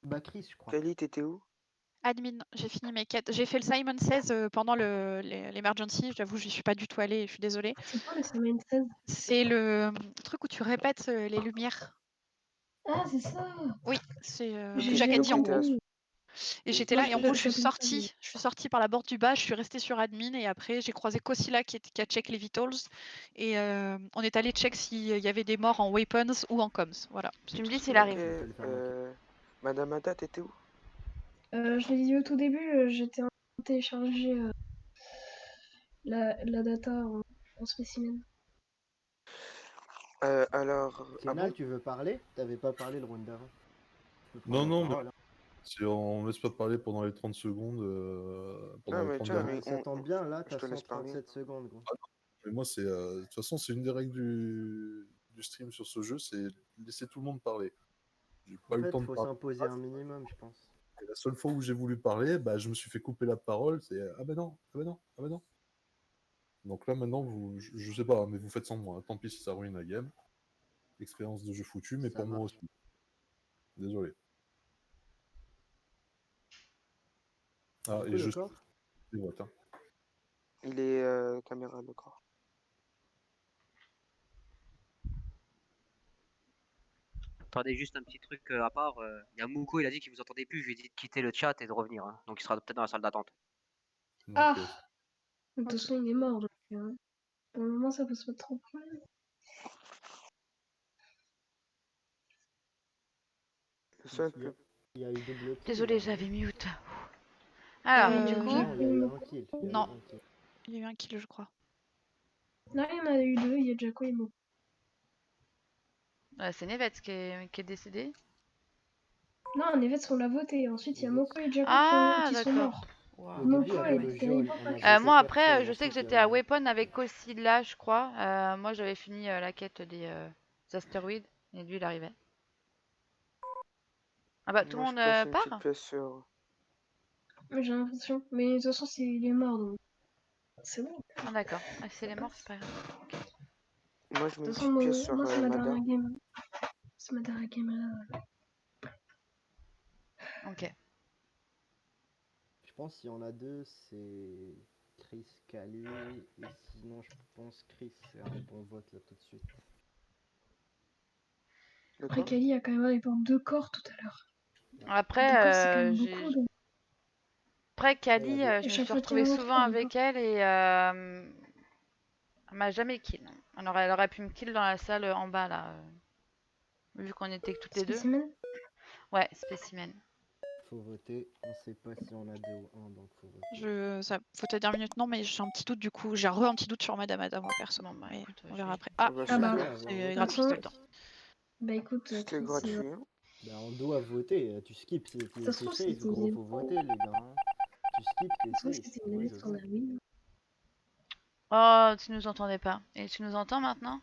Bah, Chris, je crois. Kali, t'étais où? Admin, j'ai fini mes quêtes. J'ai fait le Simon Says pendant l'emergency. J'avoue, j'y suis pas du tout allée. Je suis désolée. C'est quoi le Simon 16? C'est le truc où tu répètes les lumières. Ah, c'est ça. Oui, c'est J'ai Jacques a jamais dit en gros. compris. Et j'étais Moi, là et en gros je suis j'appelle ça des- sortie par la porte du bas, je suis restée sur admin et après j'ai croisé Kosila qui a check les vitals et on est allé check s'il y avait des morts en weapons ou en comms. Voilà. Tu me dis Ok. s'il arrive. Madame Ada, t'étais où? Je l'ai dit au tout début, j'étais en train de télécharger la data en spécimen. Alors, ah Kenal, bon? tu veux parler? T'avais pas parlé le round d'avant. Tu peux Non, prendre la non, mais parole, hein. si on laisse pas parler pendant les 30 secondes, pendant Ah, les mais 30 tiens, dernières. mais Ça tombe bien, là, je t'as te laisse parler. 137 secondes, gros. Ah non, mais moi, c'est de toute façon, c'est une des règles du stream sur ce jeu, c'est laisser tout le monde parler. J'ai En pas eu le fait, temps de faut parler. s'imposer un minimum, je pense. Et la seule fois où j'ai voulu parler, bah, je me suis fait couper la parole. C'est ah ben non, ah ben non, ah ben non. Donc là, maintenant, je sais pas, mais vous faites sans moi, hein. Tant pis si ça ruine la game. Expérience de jeu foutu, mais Ça pour moi marche. aussi. Désolé. Ah, Du et coup, je le corps? les votes, hein. Il est caméra de corps. Attendez juste un petit truc à part. Il y a Mouko, il a dit qu'il vous entendait plus. Je lui ai dit de quitter le chat et de revenir, hein. Donc il sera peut-être dans la salle d'attente. Ah! Ok. De toute façon, il est mort, donc pour le moment, ça pose pas trop de problème. Le seul Il y a, que... il y a eu double kill. Désolée, là, j'avais non? mute. Alors, Et du coup, Non, il y a eu un kill. Non, il y a eu un kill, je crois. non, il y en a eu deux, il y a Jaco et Mo. c'est Nevets qui est décédé. Non, Nevets, on l'a voté. Ensuite, il y a Moko et Jaco Ah, qui sont d'accord. morts. Wow. Au début, il y Moko avait est le terrible. jaune. On a voté Moi, après, personne. je sais que Ensuite, il y j'étais a à eu- Weapon avec Kosila, je crois. Moi, j'avais fini la quête des astéroïdes. Et lui, il arrivait. Ah bah, tout le Moi, je monde place une petite part? pièce sur... Mais j'ai l'impression. Mais de toute façon, il est mort, donc c'est bon. Ah, d'accord. Ah, si elle est morte, c'est pas grave. Ok. Moi, je De mets toute une façon, petite pièce sur moi, c'est ma Mada. dernière game. C'est ma dernière game là. Ok. Je pense qu'il y en a deux, c'est Chris Kali. Et sinon, je pense Chris, c'est un bon vote là tout de suite. Après, Kali a quand même répondu 2 corps tout à l'heure. Après, 2 corps, c'est quand même beaucoup. Donc... Après, Kali, je me suis chaque fois qu'il retrouvée y en a souvent trois, avec elle et elle m'a jamais kill. Alors, elle aurait pu me kill dans la salle en bas là. Vu qu'on était que toutes les deux. Spécimen? Ouais, spécimen. Faut voter. On sait pas si on a 2 ou 1, donc faut voter. Ça faut te dire minute non, mais j'ai un petit doute du coup. J'ai un petit doute sur Madame Ada, moi perso. Bon, bah, Mais écoute, on verra après. Ah Ah, bah, Ah bah, c'est de gratuit toute tout façon, le temps. bah écoute, C'était Chris, gratuit. Hein. Bah, on doit voter. Tu skips, Ça se t'es trouve, safe, c'était- gros. Faut voter, les gars, hein. Tu skips, ça se trouve, t'es safe. c'était Moi, une je qu'on a vote. win. Oh, tu nous entendais pas. Et tu nous entends maintenant?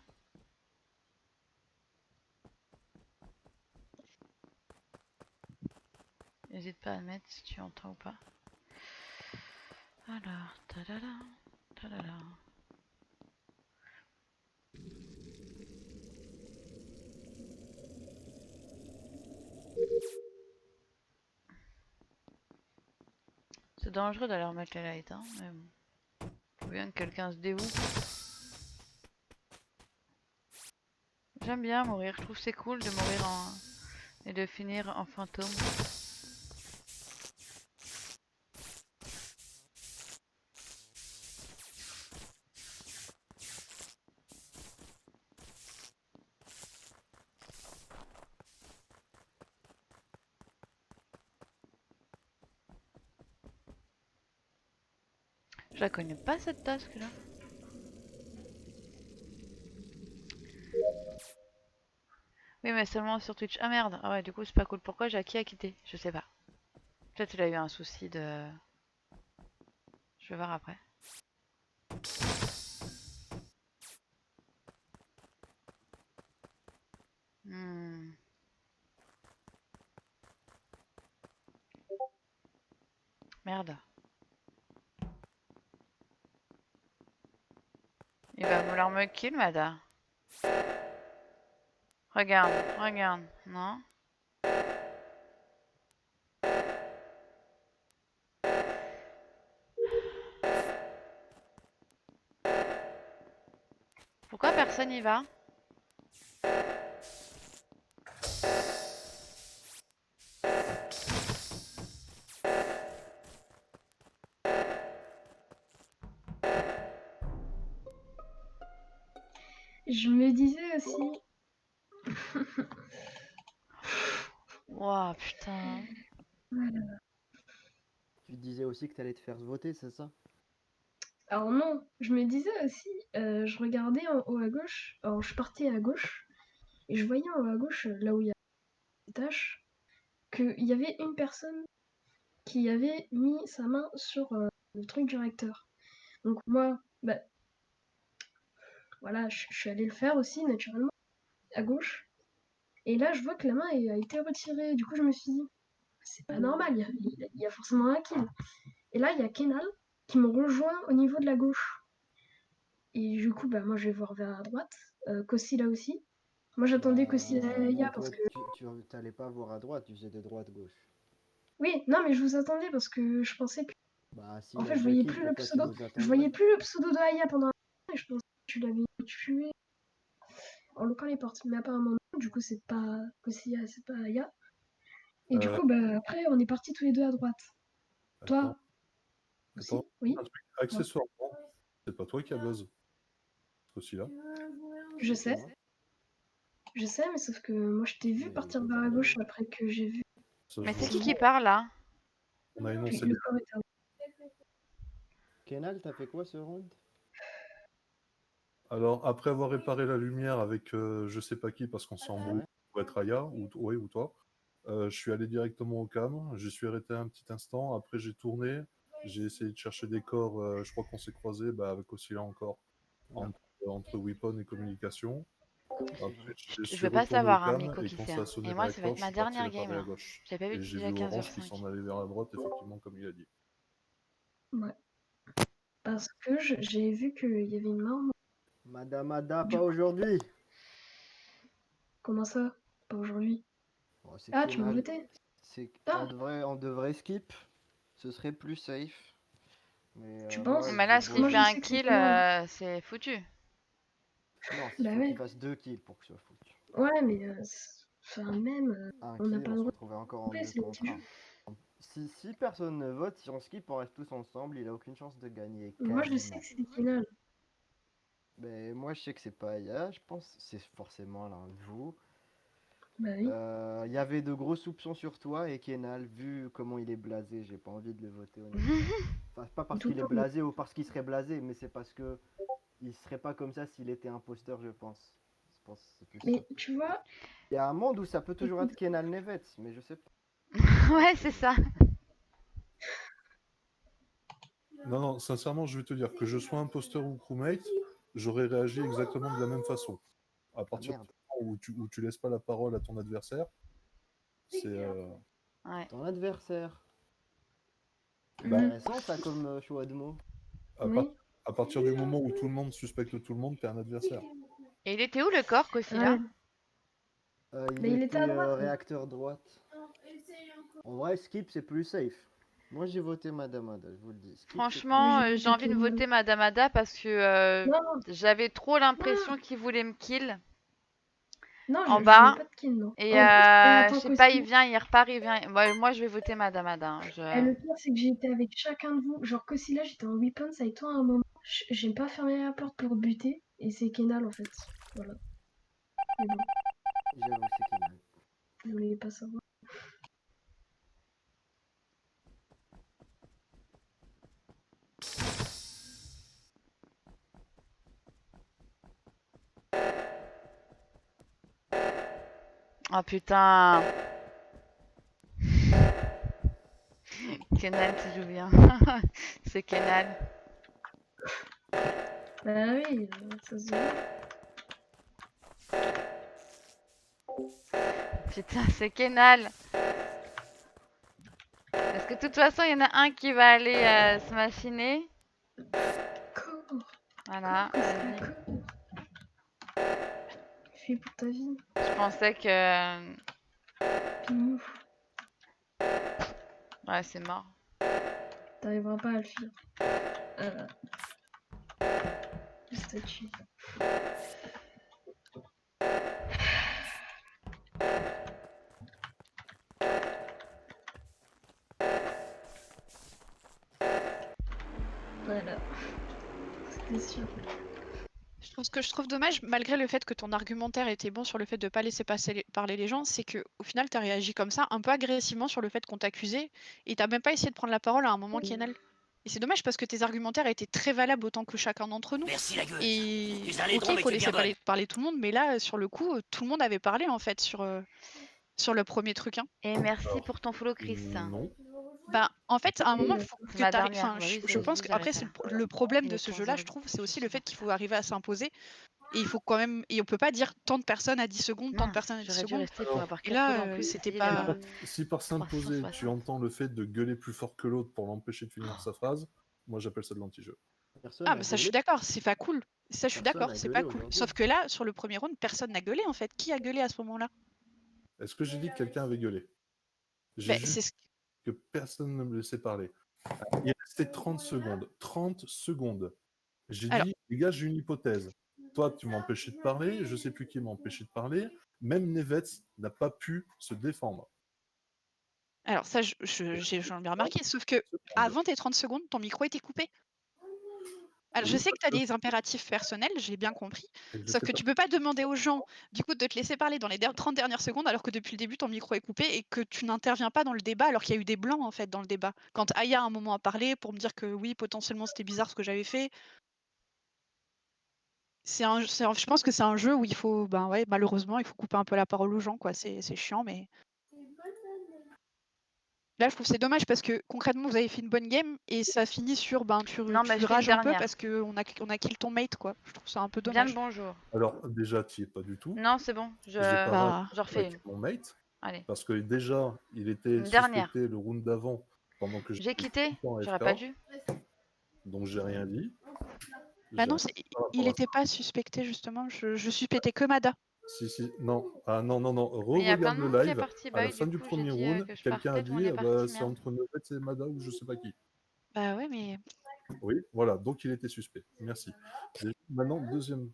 N'hésite pas à mettre si tu entends ou pas. Alors, tadada, tadada. C'est dangereux d'aller remettre les lights, hein, mais bon. Faut bien que quelqu'un se dévoue. J'aime bien mourir, je trouve c'est cool de mourir et de finir en fantôme. Je la connais pas cette task là. Oui, mais seulement sur Twitch. Ah merde, ah ouais, du coup c'est pas cool. Pourquoi Jackie a quitté? Je sais pas. Peut-être qu'il a eu un souci de. Je vais voir après. Hmm. Merde. Il va vouloir me kill, Mada. Regarde, regarde, non? Pourquoi personne y va? Je me disais aussi. Ouah, putain. Voilà. Tu disais aussi que t'allais te faire voter, c'est ça? Alors non, je me disais aussi, je regardais en haut à gauche, alors je partais à gauche, et je voyais en haut à gauche, là où il y a les tâches, qu'il y avait une personne qui avait mis sa main sur le truc du recteur. Donc moi, bah, voilà, je suis allée le faire aussi, naturellement, à gauche. Et là, je vois que la main a été retirée. Du coup, je me suis dit, c'est pas normal, il y a forcément un kill. Et là, il y a Kenal qui me rejoint au niveau de la gauche. Et du coup, bah, moi, je vais voir vers la droite. Kossi là aussi. Moi, j'attendais Kossi là Mais parce toi, que. tu t'allais pas voir à droite, tu faisais de droite-gauche. Oui, non, mais je vous attendais parce que je pensais que. Bah, En s'il fait, a je voyais Jackie, plus le pourquoi tu pseudo. nous Je voyais attendrais? plus le pseudo de Aya pendant un moment et je pensais que tu l'avais tué en loquant les portes. Mais apparemment, non. Du coup, c'est pas Kossi, c'est pas Aya. Et du Euh, coup, bah, après, on est partis tous les deux à droite. attends, Toi aussi? attends, Oui? un truc. Accessoirement, c'est pas toi qui as buzz. C'est aussi là. Je C'est sais. moi. Je sais, mais sauf que moi, je t'ai vu Mais partir t'es vers la jamais gauche là. après que j'ai vu. Ça, Mais je c'est m'en qui fous. parle là? On a énoncé Le les corps était Kenal, t'as fait quoi ce round? Alors, après avoir réparé la lumière avec je sais pas qui, parce qu'on s'est embrouillé Ouais. pour être Aya, ou toi, je suis allé directement au cam, j'y suis arrêté un petit instant, après j'ai tourné, j'ai essayé de chercher des corps, je crois qu'on s'est croisé avec Oscilla encore, Non. entre weapon et communication. C'est Après, vrai. je Je suis veux pas retourné au savoir, hein, cam, Miko et qui quand c'est. ça a Hein. sonné Et moi, ça va réacteur, être je ma suis parti dernière game réparer à là. gauche. J'ai pas vu Et j'ai déjà vu Orange qui 15h05. s'en allait vers la droite, effectivement, comme il a dit. Ouais. Parce que j'ai vu qu'il y avait une main. Madame Ada, Du pas coup, aujourd'hui. comment ça? Pas aujourd'hui. Bon, c'est Ah, tu m'as Kenal. voté? C'est... Ah, on devrait skip. Ce serait plus safe. Mais tu moi, penses? Mais je là, Parce que s'il moi, vote. fait je un sais que c'est kill, Kenal. c'est foutu. Non, il Bah faut qu'il ouais. fasse 2 kills pour que ce soit foutu. Ouais, mais enfin, même, Un on n'a kill, pas on le se droit retrouverait encore de en couper, 2 c'est le contre petit 1. jeu. Si personne ne vote, si on skip, on reste tous ensemble, il a aucune chance de gagner, Moi, je sais quasiment. que c'est Kenal. Mais moi, je sais que c'est pas Aya, je pense que c'est forcément l'un de vous. Bah oui. Il y avait de gros soupçons sur toi et Kenal, vu comment il est blasé, j'ai pas envie de le voter honnêtement. Enfin, pas parce Tout le qu'il est temps. blasé ou parce qu'il serait blasé, mais c'est parce que il serait pas comme ça s'il était imposteur, je pense. Je pense que c'est plus ça. Mais tu vois, Il y a un monde où ça peut toujours écoute, être Kenal Nevets, mais je sais pas. Ouais, c'est ça. Non, non, sincèrement, je vais te dire que je sois imposteur ou crewmate, j'aurais réagi exactement de la même façon. À Ah partir du merde. moment où tu laisses pas la parole à ton adversaire, c'est Ouais. Ton adversaire. bah, Intéressant ça comme choix de mots. à, par- oui. à partir du moment où tout le monde suspecte tout le monde, t'es un adversaire. Et il était où le corps, Kossi là? Ouais. Il Mais il était à était droite. réacteur droite. En vrai, skip c'est plus safe. Moi j'ai voté Madame Ada, je vous le dis. Skip c'est plus Franchement, Moi, j'ai j'ai voté envie de Kenal. voter Madame Ada parce que Non, j'avais trop l'impression qu'il voulait me kill non, en je voulais bas. pas de kill, non. Et En plus, je attends, sais pas, Kossi. il vient, il repart, il vient. Moi, je vais voter Madame Ada. Hein. Le pire, c'est que j'ai été avec chacun de vous. Genre, Kossi, là, j'étais en weapons avec toi à un moment. J'ai pas fermé la porte pour buter. Et c'est Kenal, en fait. Voilà. Mais bon, J'avoue, c'est Kenal. je voulais pas savoir. Oh putain. Kenal, tu joues bien. C'est Kenal. Bah oui, ça se voit. Putain, c'est Kenal. Parce que de toute façon, il y en a un qui va aller se machiner. Cours, Voilà, cours, vas-y. cours. Fais pour ta vie. Je pensais que... Pimou, Ouais, c'est mort. t'arriveras pas à le finir. Le statut. Voilà. C'était sûr. Ce que je trouve dommage, malgré le fait que ton argumentaire était bon sur le fait de pas laisser parler les gens, c'est que au final, tu as réagi comme ça, un peu agressivement sur le fait qu'on t'accusait, et t'as même pas essayé de prendre la parole à un moment, Kienal. Et c'est dommage parce que tes argumentaires étaient très valables autant que chacun d'entre nous. Merci la gueuse. Et Tu es un ok, laidron, il mais faut tu es laisser bien bonne. parler tout le monde, mais là, sur le coup, tout le monde avait parlé en fait sur le premier truc. Hein. Et merci pour ton follow, Chris. Non. Bah, en fait, à un moment, il faut C'est que ma t'arrives. dernière. Enfin, Bah oui, je pense que après, c'est le problème Il de est ce jeu-là, 15h08, je trouve, c'est je aussi suis le fait qu'il faut arriver à s'imposer. Et il faut quand même, et on peut pas dire tant de personnes à 10 secondes, tant de Mince, personnes à 10 j'aurais dû secondes. rester pour avoir Et 4 follow en là, plus. c'était Essayez pas. d'avoir Si par s'imposer, tu 360. entends le fait de gueuler plus fort que l'autre pour l'empêcher de finir sa phrase, moi j'appelle ça de l'anti-jeu. Ah, mais ça, je suis d'accord, c'est pas cool. Ça, je suis Personne d'accord, n'a c'est gueulé pas cool. aujourd'hui. Sauf que là, sur le premier round, personne n'a gueulé en fait. Qui a gueulé à ce moment-là? Est-ce que j'ai dit que quelqu'un avait gueulé? J'ai Ben, juste que personne ne me laissait parler. Il restait 30 secondes. 30 secondes. J'ai Alors. dit, les gars, j'ai une hypothèse. Toi, tu m'as empêché de parler, je sais plus qui m'a empêché de parler. Même Nevets n'a pas pu se défendre. Alors ça, j'en ai remarqué, sauf que avant tes 30 secondes, ton micro était coupé. Alors je Oui, sais que tu as parce des impératifs personnels, j'ai bien compris, que je sauf sais que pas. tu peux pas demander aux gens, du coup, de te laisser parler dans les 30 dernières secondes, alors que depuis le début, ton micro est coupé et que tu n'interviens pas dans le débat, alors qu'il y a eu des blancs, en fait, dans le débat. Quand Aya a un moment à parler pour me dire que oui, potentiellement, c'était bizarre ce que j'avais fait. Je pense que c'est un jeu où il faut, ben ouais, malheureusement, il faut couper un peu la parole aux gens, quoi. C'est chiant, mais... Là, je trouve que c'est dommage parce que concrètement, vous avez fait une bonne game et ça finit sur ben Non, mais tu je fais une rages un peu dernière. parce qu'on a kill ton mate, quoi. Je trouve ça un peu Bien le dommage. bonjour. Alors, déjà, tu n'y es pas du tout. Non, c'est bon. J'ai pas Bah. rage J'en refais avec une. mon mate. Allez. Parce que déjà, il était Une dernière. suspecté le round d'avant pendant que J'ai quitté. en J'aurais FK. pas dû. Donc, j'ai rien dit. Bah non, J'ai rien dit par rapport il à était ça. pas suspecté, justement. Je suspectais que Mada. Si. Non. Ah non. Mais il y a plein Re-regarde de le monde qui est live. parti. À Bah la oui, fin du du coup, j'ai premier dit round, que je quelqu'un a partais, tout le monde dit est bah, parti, c'est merde. entre Nevets et Mada ou je sais pas qui. Bah ouais, mais... Oui, voilà. Donc, il était suspect. Merci. Maintenant, deuxième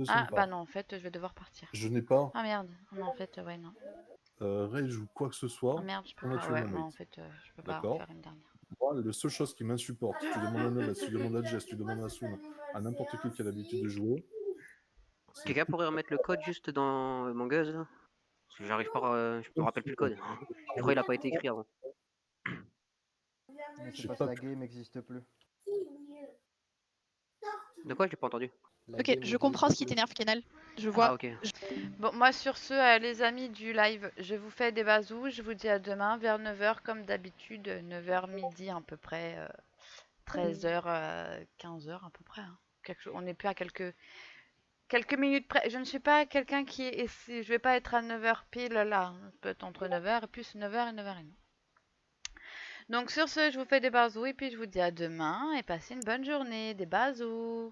Ah, part. bah non, en fait, je vais devoir partir. Je n'ai pas Ah merde. Non, en fait, ouais, non. rage ou quoi que ce soit Ah merde, je peux on a pas. tué Ouais, mon non, mate. en fait, je peux pas en D'accord. faire une dernière. Moi, la seule chose qui m'insupporte, tu demandes à Nevets, tu demandes à Jess, tu demandes à Soon, à n'importe qui a l'habitude de jouer. Quelqu'un pourrait remettre le code juste dans Mongeuse là? Parce que j'arrive pas, je me rappelle plus le code. Je crois qu'il a pas été écrit avant. Mais c'est J'ai parce pas que la pu. game n'existe plus. De quoi? J'ai pas entendu. La Ok, game je comprends ce n'existe qui plus. t'énerve, Kenal. Je Ah vois. ok. Bon, moi, sur ce, les amis du live, je vous fais des bazous. Je vous dis à demain vers 9h, comme d'habitude. 9h midi à peu près. 13h, 15h à peu près. Hein. On n'est plus à quelques minutes près. Je ne suis pas quelqu'un qui est... Je vais pas être à 9h pile là. Peut-être entre 9h et plus 9h et 9h30. Donc sur ce, je vous fais des bazous et puis je vous dis à demain et passez une bonne journée. Des bazous.